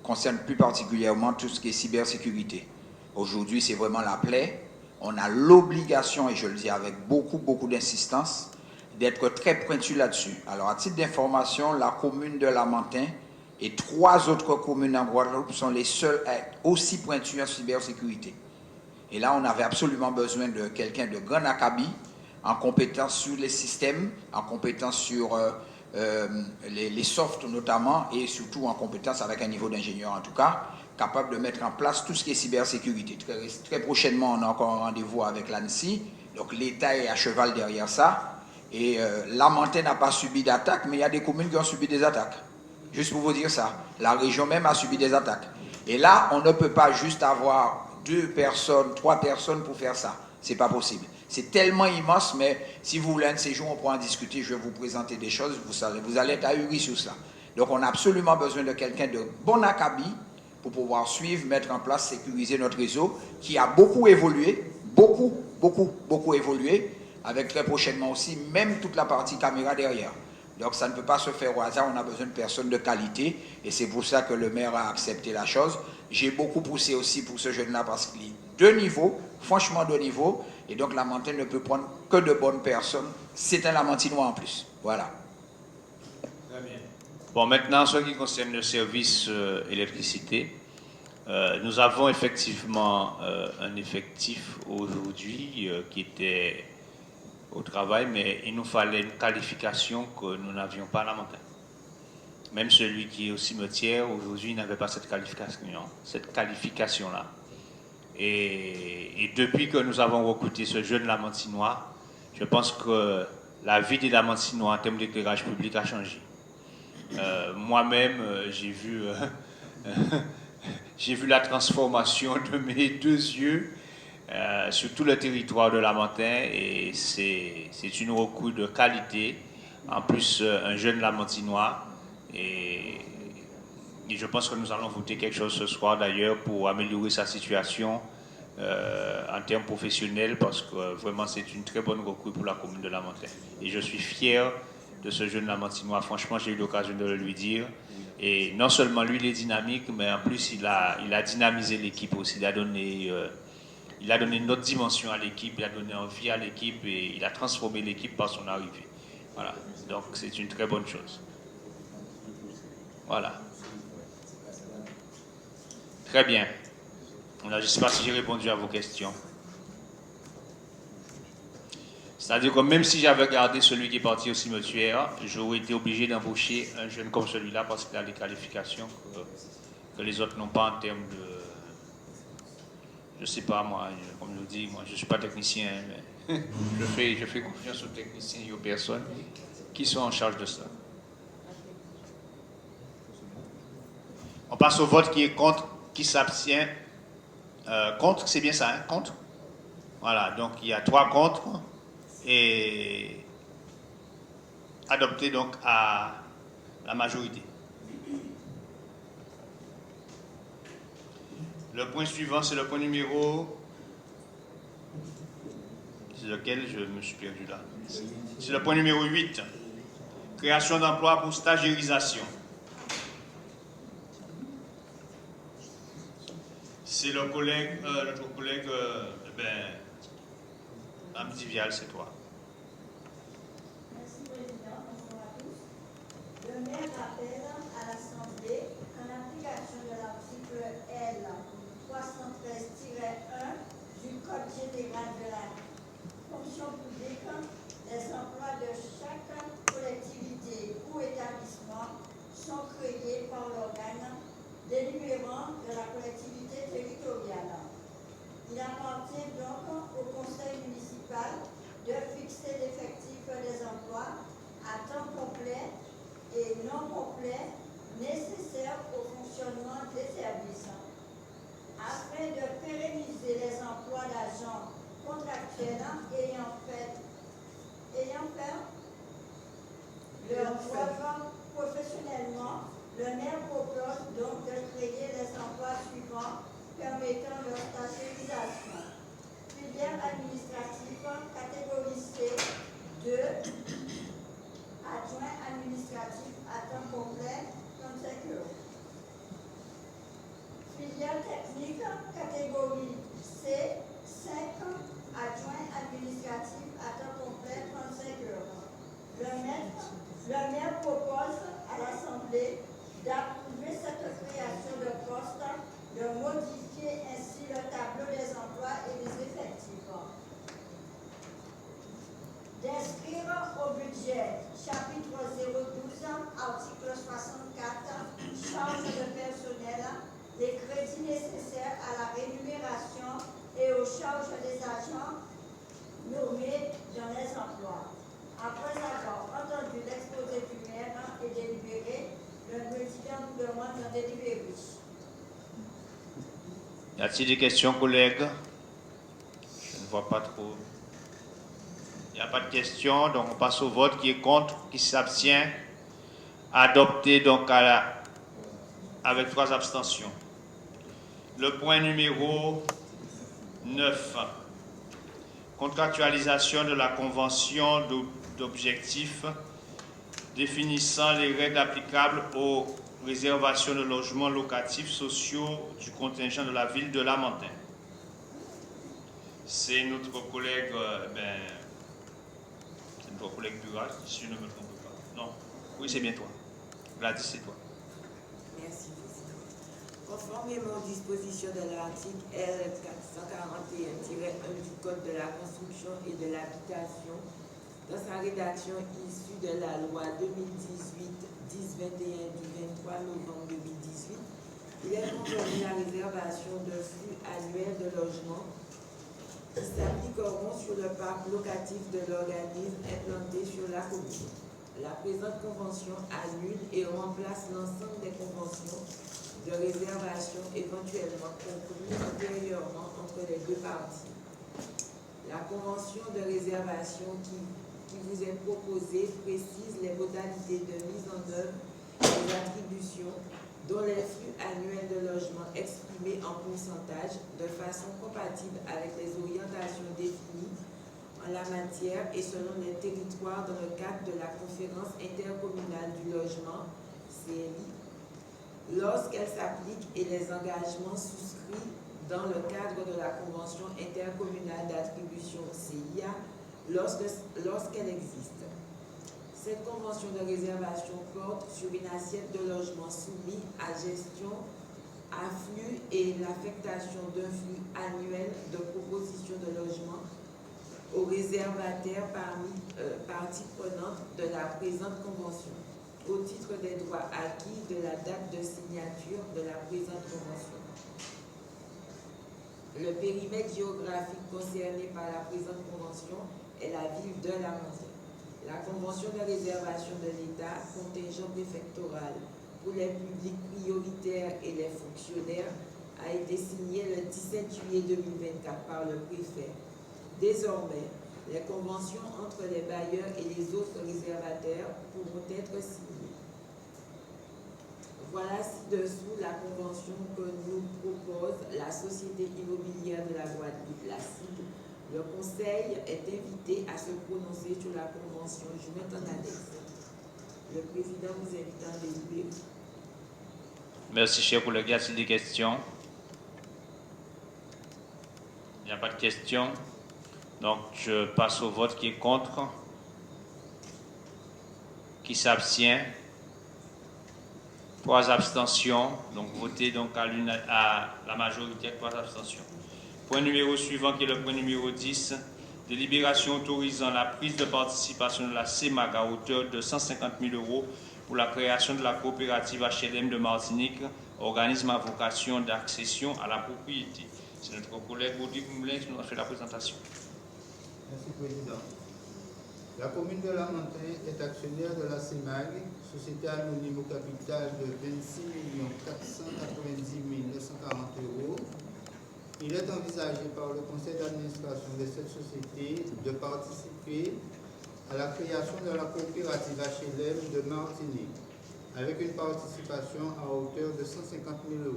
concerne plus particulièrement tout ce qui est cybersécurité. Aujourd'hui, c'est vraiment la plaie. On a l'obligation, et je le dis avec beaucoup d'insistance, d'être très pointu là-dessus. Alors, à titre d'information, la commune de Lamentin et 3 autres communes en Guadeloupe sont les seules à être aussi pointues en cybersécurité. Et là, on avait absolument besoin de quelqu'un de grand acabit, en compétence sur les systèmes, en compétence sur les softs notamment, et surtout en compétence avec un niveau d'ingénieur en tout cas, capable de mettre en place tout ce qui est cybersécurité. Très prochainement, on a encore un rendez-vous avec l'ANSSI, donc l'État est à cheval derrière ça. Et Lamentin n'a pas subi d'attaque, mais il y a des communes qui ont subi des attaques. Juste pour vous dire ça. La région même a subi des attaques. Et là, on ne peut pas juste avoir 2 personnes, 3 personnes pour faire ça. C'est pas possible. C'est tellement immense, mais si vous voulez un de ces jours, on pourra en discuter. Je vais vous présenter des choses. Vous allez être ahuris sur ça. Donc, on a absolument besoin de quelqu'un de bon acabit pour pouvoir suivre, mettre en place, sécuriser notre réseau qui a beaucoup évolué, beaucoup évolué, avec très prochainement aussi, même toute la partie caméra derrière. Donc ça ne peut pas se faire au hasard, on a besoin de personnes de qualité, et c'est pour ça que le maire a accepté la chose. J'ai beaucoup poussé aussi pour ce jeune-là, parce qu'il est de niveau, franchement de niveau, et donc Lamentin ne peut prendre que de bonnes personnes. C'est un Lamentinois en plus. Voilà. Très bien. Bon, maintenant, ce qui concerne le service électricité, nous avons effectivement un effectif aujourd'hui qui était au travail, mais il nous fallait une qualification que nous n'avions pas à Lamentin. Même celui qui est au cimetière, aujourd'hui, n'avait pas cette qualification-là. Et depuis que nous avons recruté ce jeune Lamentinois, je pense que la vie des Lamentinois en termes d'éclairage public a changé. Moi-même, j'ai vu la transformation de mes 2 yeux sur tout le territoire de Lamentin, et c'est une recrue de qualité. En plus, un jeune Lamentinois, et je pense que nous allons voter quelque chose ce soir d'ailleurs pour améliorer sa situation en termes professionnels, parce que vraiment c'est une très bonne recrue pour la commune de Lamentin. Et je suis fier de ce jeune Lamentinois. Franchement, j'ai eu l'occasion de le lui dire. Et non seulement lui, il est dynamique, mais en plus, il a dynamisé l'équipe aussi. Il a donné il a donné une autre dimension à l'équipe, il a donné envie à l'équipe et il a transformé l'équipe par son arrivée. Voilà, donc c'est une très bonne chose. Voilà. Très bien. Je ne sais pas si j'ai répondu à vos questions. C'est-à-dire que même si j'avais gardé celui qui est parti au cimetière, j'aurais été obligé d'embaucher un jeune comme celui-là parce qu'il a les qualifications que les autres n'ont pas en termes de... Je ne sais pas, moi, comme je le dis, moi je ne suis pas technicien, mais je fais confiance aux techniciens et aux personnes qui sont en charge de ça. On passe au vote qui est contre, qui s'abstient. Contre, c'est bien ça, hein? Contre? Voilà, donc il y a 3 contre et adopté donc à la majorité. Le point suivant, c'est le point numéro... C'est lequel je me suis perdu là. C'est le point numéro 8. Création d'emplois pour stagérisation. C'est le collègue, notre collègue, Amdi Vial, c'est toi. Merci Président, bonjour à tous. Le maire rappelle à l'Assemblée qu'en application de l'article L 313-1 du Code général de la fonction publique, les emplois de chaque collectivité ou établissement sont créés par l'organe délibérant de la collectivité territoriale. Il appartient donc au conseil municipal de fixer l'effectif des emplois à temps complet et non complet nécessaires au fonctionnement des services. Afin de pérenniser les emplois d'agents contractuels ayant fait leur preuve professionnellement, le maire propose donc de créer les emplois suivants permettant leur stagérisation. Filière administrative, catégorie C, 2, adjoint administratif à temps complet, 35 €. Filière technique, catégorie C, 5, adjoint administratif à temps complet, 35 €. Le maire propose à l'Assemblée d'approuver cette création de poste, de modifier ainsi le tableau des emplois et des effectifs. D'inscrire au budget, chapitre 012, article 64, charge de personnel, les crédits nécessaires à la rémunération et aux charges des agents nommés dans les emplois. Après avoir entendu l'exposé du maire et délibéré, le président nous demande d'en délibérer. Y a-t-il des questions, collègues? Je ne vois pas trop. Il n'y a pas de questions, donc on passe au vote. Qui est contre, qui s'abstient? Adopté donc avec 3 abstentions. Le point numéro 9. Contractualisation de la convention d'objectifs définissant les règles applicables aux réservations de logements locatifs sociaux du contingent de la ville de Lamentin. C'est notre collègue, c'est notre collègue Bural, si je ne me trompe pas. Non, oui, c'est bien toi. Gladys, c'est toi. Merci, Président. Conformément aux dispositions de l'article L 441-1 du Code de la construction et de l'habitation, dans sa rédaction issue de la loi 2018-1021 du 23 novembre 2018, il est convenu la réservation de flux annuels de logements qui s'appliqueront sur le parc locatif de l'organisme implanté sur la commune. La présente convention annule et remplace l'ensemble des conventions de réservation éventuellement conclues antérieurement entre les deux parties. La convention de réservation qui vous est proposée précise les modalités de mise en œuvre des attributions dont les flux annuels de logement exprimés en pourcentage de façon compatible avec les orientations définies en la matière et selon les territoires dans le cadre de la conférence intercommunale du logement, CLI, lorsqu'elle s'applique et les engagements souscrits dans le cadre de la Convention intercommunale d'attribution CIA lorsqu'elle existe. Cette convention de réservation porte sur une assiette de logements soumis à gestion, à flux et l'affectation d'un flux annuel de propositions de logements aux réservataires parmi parties prenantes de la présente convention, au titre des droits acquis de la date de signature de la présente convention. Le périmètre géographique concerné par la présente convention est la ville de La Montagne. La convention de réservation de l'État, contingent préfectoral pour les publics prioritaires et les fonctionnaires, a été signée le 17 juillet 2024 par le préfet. Désormais, les conventions entre les bailleurs et les autres réservataires pourront être signées. Voilà ci-dessous la convention que nous propose la Société immobilière de la Guadeloupe, la CID. Le Conseil est invité à se prononcer sur la convention jointe en annexe. Le Président vous invite à délibérer. Merci, chers collègues. Y a-t-il des questions? Il n'y a pas de questions. Donc, je passe au vote. Qui est contre? Qui s'abstient? 3 abstentions. Donc, votez donc à la majorité, 3 abstentions. Point numéro suivant, qui est le point numéro 10. Délibération autorisant la prise de participation de la CEMAG à hauteur de 150 000 € pour la création de la coopérative HLM de Martinique, organisme à vocation d'accession à la propriété. C'est notre collègue Rodrigue Moulin qui nous a fait la présentation. Merci, Président. La commune de La Montagne est actionnaire de la CEMAG, société anonyme au capital de 26 490 940 €. Il est envisagé par le conseil d'administration de cette société de participer à la création de la coopérative HLM de Martinique, avec une participation à hauteur de 150 000 €.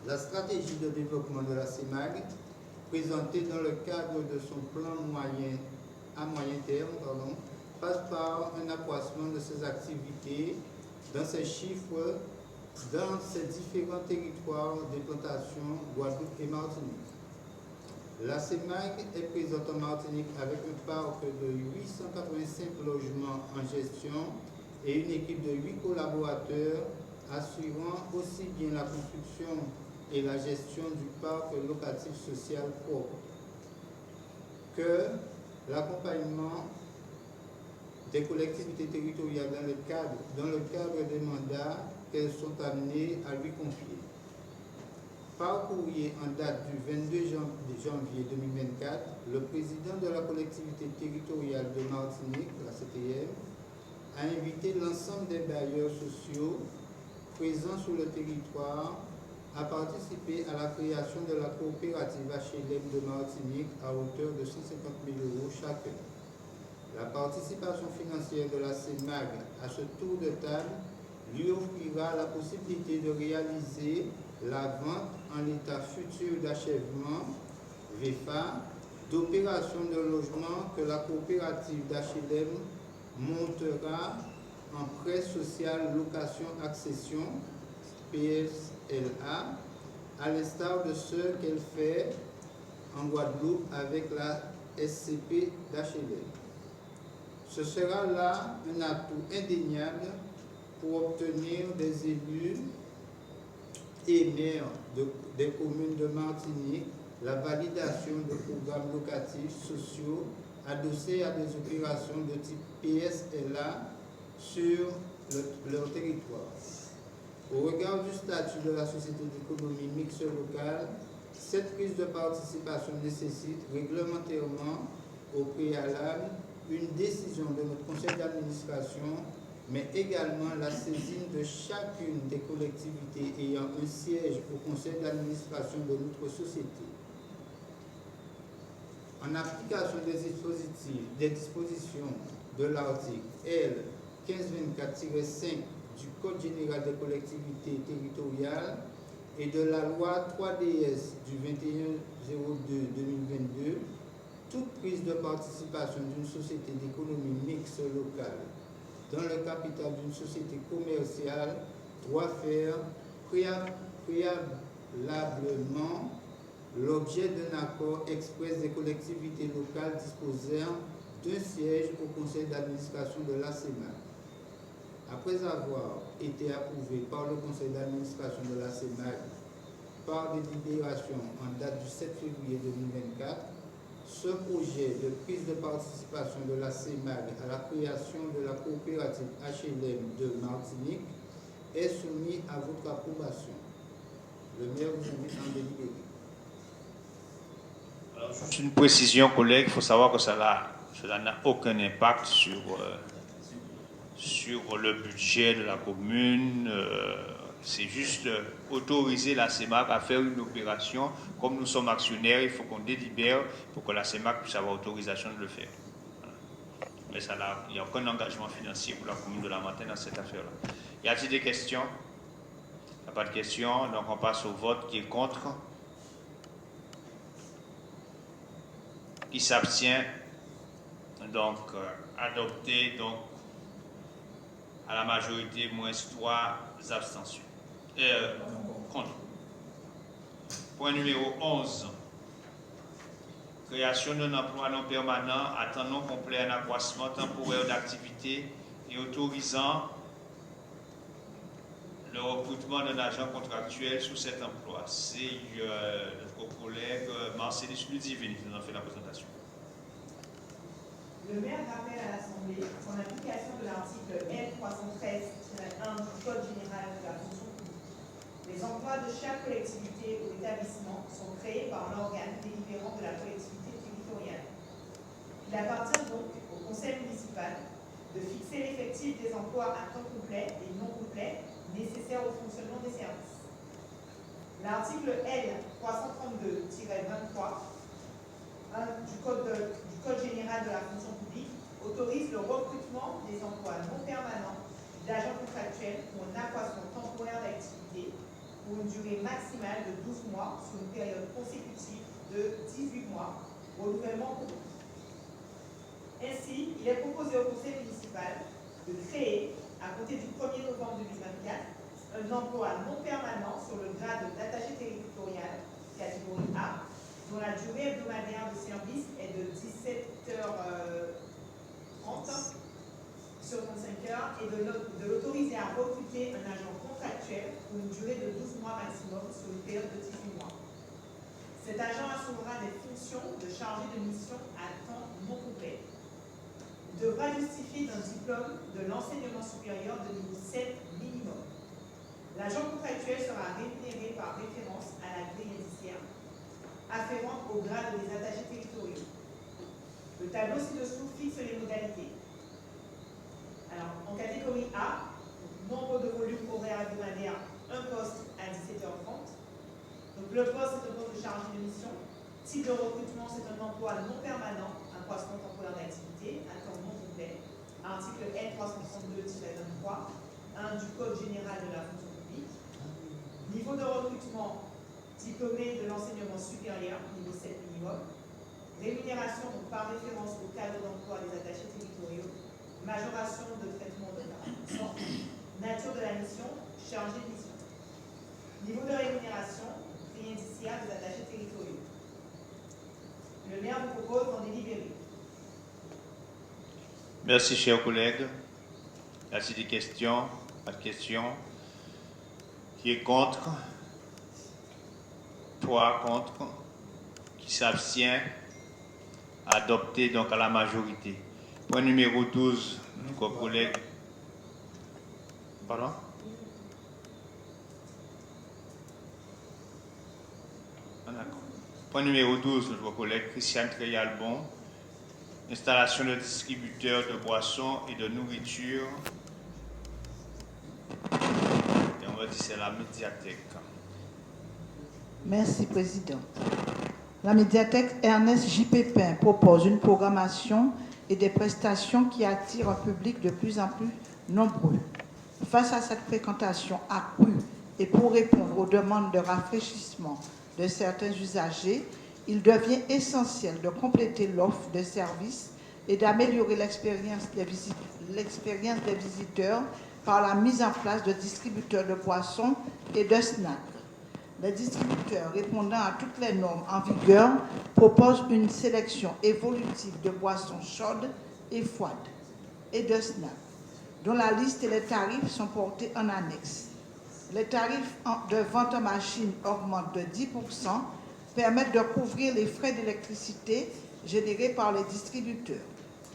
La stratégie de développement de la CEMAG, présentée dans le cadre de son plan à moyen terme, passe par un accroissement de ses activités dans ses chiffres dans ces différents territoires d'implantation Guadeloupe et Martinique. La CEMAG est présente en Martinique avec un parc de 885 logements en gestion et une équipe de 8 collaborateurs assurant aussi bien la construction et la gestion du parc locatif social propre que l'accompagnement des collectivités territoriales dans le cadre des mandats qu'elles sont amenées à lui confier. Par courrier en date du 22 janvier 2024, le président de la collectivité territoriale de Martinique, la CTM, a invité l'ensemble des bailleurs sociaux présents sur le territoire à participer à la création de la coopérative HLM de Martinique à hauteur de 150 000 € chacun. La participation financière de la CEMAG à ce tour de table lui offrira la possibilité de réaliser la vente en l'état futur d'achèvement VFA d'opérations de logement que la coopérative d'HLM montera en prêt social location accession PSLA à l'instar de ce qu'elle fait en Guadeloupe avec la SCP d'HLM. Ce sera là un atout indéniable pour obtenir des élus et maires des communes de Martinique la validation de programmes locatifs sociaux adossés à des opérations de type PSLA sur leur territoire. Au regard du statut de la société d'économie mixte locale, cette prise de participation nécessite réglementairement au préalable une décision de notre conseil d'administration, mais également la saisine de chacune des collectivités ayant un siège au conseil d'administration de notre société. En application des dispositions de l'article L. 1524-5 du Code général des collectivités territoriales et de la loi 3DS du 21/02/2022, toute prise de participation d'une société d'économie mixte locale dans le capital d'une société commerciale doit faire préalablement l'objet d'un accord express des collectivités locales disposant d'un siège au conseil d'administration de la CEMAC. Après avoir été approuvé par le conseil d'administration de la CEMAC par délibération en date du 7 février 2024, ce projet de prise de participation de la CEMAC à la création de la coopérative HLM de Martinique est soumis à votre approbation. Le maire vous invite à en délibérer. Alors, juste une précision, collègue, il faut savoir que cela n'a aucun impact sur le budget de la commune. C'est juste autoriser la CEMAC à faire une opération. Comme nous sommes actionnaires, il faut qu'on délibère pour que la CEMAC puisse avoir autorisation de le faire. Voilà. Mais il n'y a aucun engagement financier pour la commune de La Montagne dans cette affaire-là. Y a-t-il des questions? Il n'y a pas de questions, donc on passe au vote. Qui est contre? Qui s'abstient? Donc, adopté donc, à la majorité, moins 3 abstentions. Contre. Point numéro 11. Création d'un emploi non permanent à temps non complet, un accroissement temporaire d'activité et autorisant le recrutement d'un agent contractuel sous cet emploi. C'est notre collègue Marcellus Ludivine qui nous en fait la présentation. Le maire rappelle à l'Assemblée qu'en application de l'article L313-1 du Code général de la fonction publique, les emplois de chaque collectivité ou établissement sont créés par l'organe délibérant de la collectivité territoriale. Il appartient donc au conseil municipal de fixer l'effectif des emplois à temps complet et non complet nécessaires au fonctionnement des services. L'article L332-23 du Code général de la fonction publique autorise le recrutement des emplois non permanents d'agents contractuels pour un accroissement temporaire d'activité pour une durée maximale de 12 mois sur une période consécutive de 18 mois, renouvellement courant. Ainsi, il est proposé au conseil municipal de créer, à compter du 1er novembre 2024, un emploi non permanent sur le grade d'attaché territorial, catégorie A, dont la durée hebdomadaire de service est de 17h30 sur 35 heures et de l'autoriser à recruter un agent contractuel pour une durée de 12 mois maximum sur une période de 18 mois. Cet agent assumera des fonctions de chargé de mission à temps non complet. Il devra justifier d'un diplôme de l'enseignement supérieur de niveau 7 minimum. L'agent contractuel sera rémunéré par référence à la grille indiciaire afférente au grade des attachés territoriaux. Le tableau ci-dessous fixe les modalités. Alors, en catégorie A, nombre de volumes horaires hebdomadaires, un poste à 17h30. Donc, le poste est un poste de chargé de mission. Type de recrutement, c'est un emploi non permanent, un croissement temporaire d'activité, à temps non complet. Article L332-23, 1 du Code général de la fonction publique. Niveau de recrutement, diplômé de l'enseignement supérieur, niveau 7 minimum. Rémunération donc, par référence au cadre d'emploi des attachés territoriaux. Majoration de traitement de 40%. Nature de la mission, chargé de mission. Niveau de rémunération, prix indiciaire des attachés territoriaux. Le maire vous propose d'en délibérer. Merci, chers collègues. Merci des questions. Pas de questions. Qui est contre? 3 contre. Qui s'abstient? Adopté donc à la majorité. Point numéro 12, notre collègue. Pardon? Ah, d'accord. Point numéro 12, notre collègue Christiane Treyalbon. Installation de distributeurs de boissons et de nourriture. Et on va dire c'est la médiathèque. Merci, Président. La médiathèque Ernest J. Pépin propose une programmation et des prestations qui attirent un public de plus en plus nombreux. Face à cette fréquentation accrue et pour répondre aux demandes de rafraîchissement de certains usagers, il devient essentiel de compléter l'offre de services et d'améliorer l'expérience des visiteurs par la mise en place de distributeurs de boissons et de snacks. Les distributeurs répondant à toutes les normes en vigueur proposent une sélection évolutive de boissons chaudes et froides et de snacks, dont la liste et les tarifs sont portés en annexe. Les tarifs de vente en machine augmentent de 10%, permettent de couvrir les frais d'électricité générés par les distributeurs.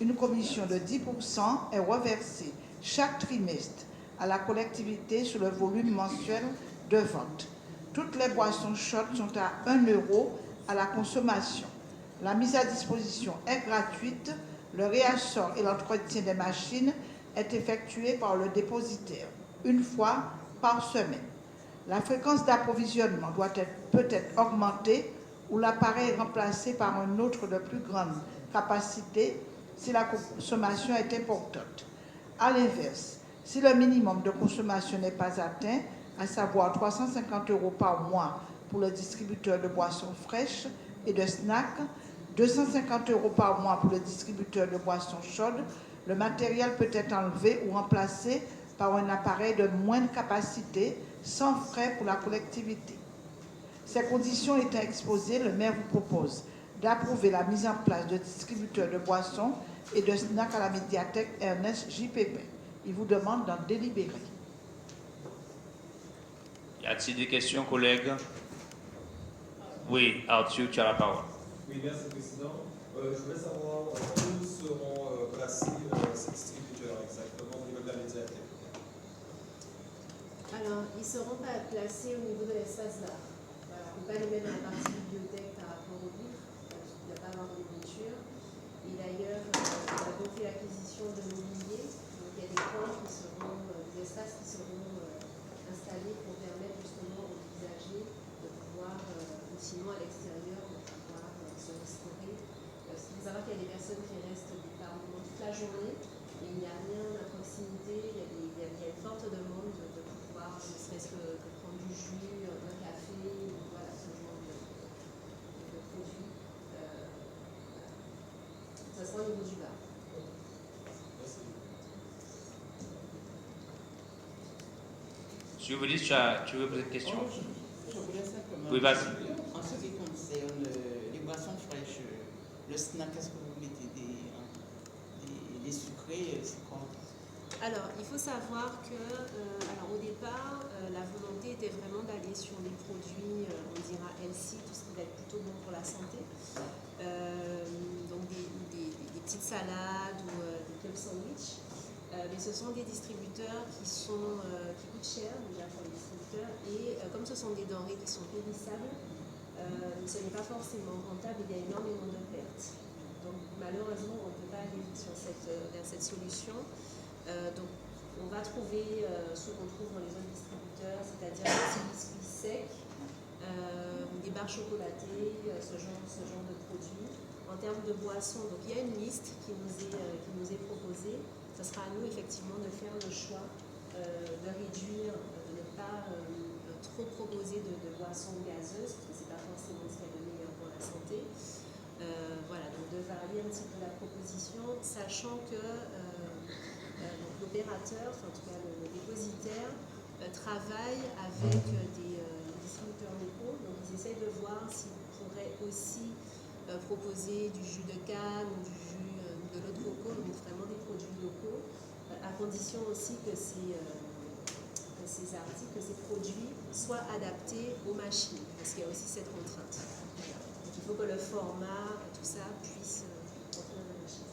Une commission de 10% est reversée chaque trimestre à la collectivité sur le volume mensuel de vente. Toutes les boissons chaudes sont à 1 € à la consommation. La mise à disposition est gratuite. Le réassort et l'entretien des machines est effectué par le dépositaire, une fois par semaine. La fréquence d'approvisionnement peut être augmentée ou l'appareil remplacé par un autre de plus grande capacité si la consommation est importante. À l'inverse, si le minimum de consommation n'est pas atteint, à savoir 350 € par mois pour le distributeur de boissons fraîches et de snacks, 250 € par mois pour le distributeur de boissons chaudes, le matériel peut être enlevé ou remplacé par un appareil de moindre capacité sans frais pour la collectivité. Ces conditions étant exposées, le maire vous propose d'approuver la mise en place de distributeurs de boissons et de snacks à la médiathèque Ernest J. Pépin. Il vous demande d'en délibérer. Y a-t-il des questions, collègues? Oui, Arthur, tu as la parole. Oui, merci, Président. Je voulais savoir où seront placés ces distributeurs exactement au niveau de la médiathèque. Alors, ils ne seront pas placés au niveau de l'espace d'art. Voilà, on ne peut pas les mettre dans la partie bibliothèque par rapport au livre, parce qu'il n'y a pas vraiment de lecture. Et d'ailleurs, nous avons fait l'acquisition de mobilier. Donc, il y a des coins qui seront, des espaces qui seront installés pour permettre justement aux usagers de pouvoir, ou sinon à l'extérieur, de pouvoir se restaurer. Il faut savoir qu'il y a des personnes qui restent par moment toute la journée et il n'y a rien à proximité. Il y a une forte demande de pouvoir, ne serait-ce que prendre du jus, un café, voilà, ce genre de produits. Ça sera au niveau du bar. Si vous dites, tu veux poser une question? Je voulais simplement. Oui, vas-y. En ce qui concerne les boissons fraîches, le snack, est-ce que vous mettez des sucrés, c'est quoi? Alors, il faut savoir que, au départ, la volonté était vraiment d'aller sur des produits, on dira healthy, tout ce qui va être plutôt bon pour la santé. Donc des petites salades ou des club sandwich. Mais ce sont des distributeurs qui coûtent cher déjà pour les distributeurs et comme ce sont des denrées qui sont périssables, ce n'est pas forcément rentable, il y a énormément de pertes. Donc malheureusement, on ne peut pas aller vers cette solution. Donc on va trouver ce qu'on trouve dans les autres distributeurs, c'est-à-dire des petits biscuits secs, des barres chocolatées, ce genre de produits. En termes de boissons, donc il y a une liste qui nous est proposée. Ce sera à nous effectivement de faire le choix de réduire, de ne pas trop proposer de boissons gazeuses, parce que ce n'est pas forcément ce qu'il y a de meilleur pour la santé. Voilà, donc de varier un petit peu la proposition, sachant que l'opérateur, enfin en tout cas le dépositaire, travaille avec des distributeurs locaux, donc ils essayent de voir s'ils pourraient aussi proposer du jus de canne ou du jus de l'eau de coco, donc vraiment des produits locaux, à condition aussi que ces articles, que ces produits soient adaptés aux machines, parce qu'il y a aussi cette contrainte. Donc il faut que le format, tout ça, puisse contenir la machine.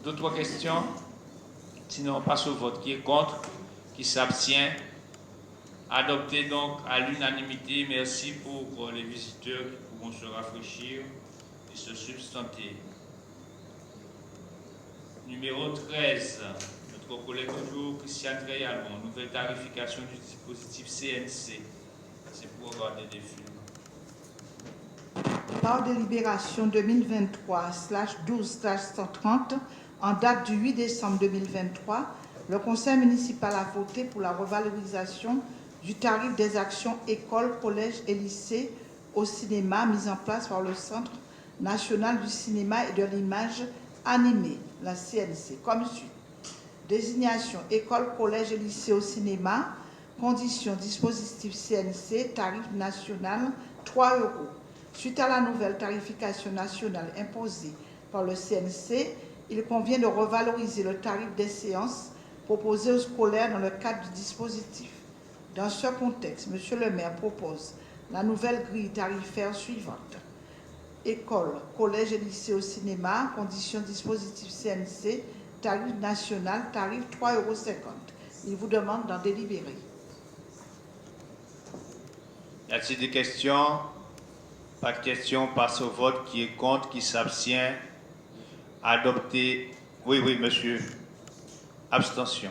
D'autres questions? Sinon, on passe au vote. Qui est contre? Qui s'abstient? Adopté donc à l'unanimité. Merci pour les visiteurs qui pourront se rafraîchir et se substanter. Numéro 13, notre collègue toujours, Christian Treyalon, nouvelle tarification du dispositif CNC. C'est pour regarder des films. Par délibération 2023/12/130, en date du 8 décembre 2023, le Conseil municipal a voté pour la revalorisation du tarif des actions écoles, collèges et lycées au cinéma mis en place par le Centre national du cinéma et de l'image animée, la CNC, comme suit. Désignation école, collège et lycée au cinéma. Conditions, dispositif CNC, tarif national 3 €. Suite à la nouvelle tarification nationale imposée par le CNC, il convient de revaloriser le tarif des séances proposées aux scolaires dans le cadre du dispositif. Dans ce contexte, M. le maire propose la nouvelle grille tarifaire suivante. École, collège et lycée au cinéma, conditions dispositif CNC, tarif national, tarif 3,50 €. Il vous demande d'en délibérer. Y a-t-il des questions? Pas de questions, on passe au vote. Qui est contre, qui s'abstient? Adopté. Oui, monsieur. Abstention.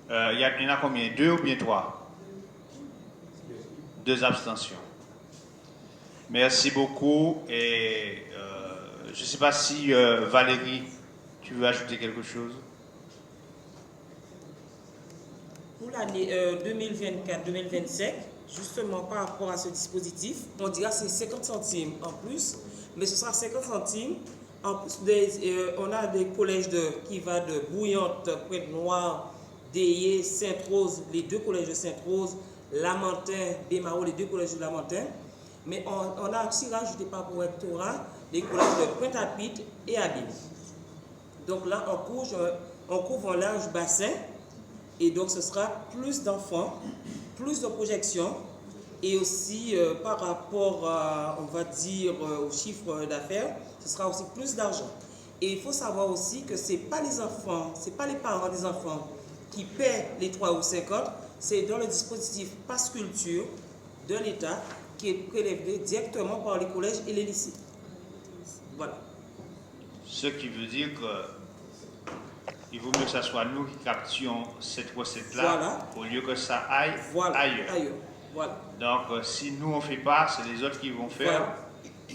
Il y en a combien? 2 ou bien 3? 2 abstentions. Merci beaucoup. Et je ne sais pas si Valérie, tu veux ajouter quelque chose? Pour l'année 2024-2025, justement par rapport à ce dispositif, on dira que c'est 50 centimes en plus, mais ce sera 50 centimes. En plus, on a des collèges qui vont de Bouillante, Pointe-Noire, Deyé, Sainte-Rose, les 2 collèges de Sainte-Rose, Lamentin, Bémaro, les 2 collèges de Lamentin. Mais on a aussi rajouté par rapport au rectorat les collèges de Pointe-à-Pitre et Abîme. Donc là, on couvre un large bassin et donc ce sera plus d'enfants, plus de projections et aussi par rapport à, on va dire, au chiffre d'affaires, ce sera aussi plus d'argent. Et il faut savoir aussi que ce n'est pas les enfants, ce n'est pas les parents des enfants qui paient les 3,50 €, c'est dans le dispositif Pass Culture de l'État qui est prélevé directement par les collèges et les lycées. Voilà. Ce qui veut dire qu'il vaut mieux que ce soit nous qui captions cette recette-là au lieu que ça aille ailleurs. Voilà. Donc, si nous on ne fait pas, c'est les autres qui vont faire.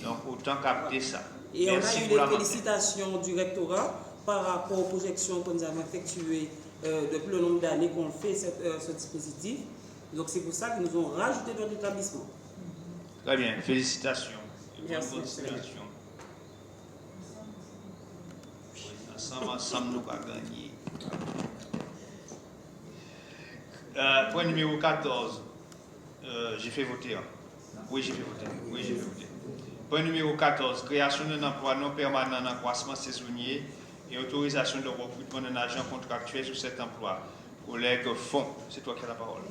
Donc, autant capter ça. Et merci on a eu les félicitations du rectorat par rapport aux projections que nous avons effectuées depuis le nombre d'années qu'on fait ce dispositif. Donc, c'est pour ça que nous avons rajouté notre établissement. Très bien, félicitations. Merci. Ensemble, nous allons gagner. Point numéro 14. J'ai fait voter. Hein. Oui, j'ai fait voter. Point numéro 14. Création d'un emploi non permanent en croissement saisonnier et autorisation de recrutement d'un agent contractuel sur cet emploi. Collègue Font, c'est toi qui as la parole.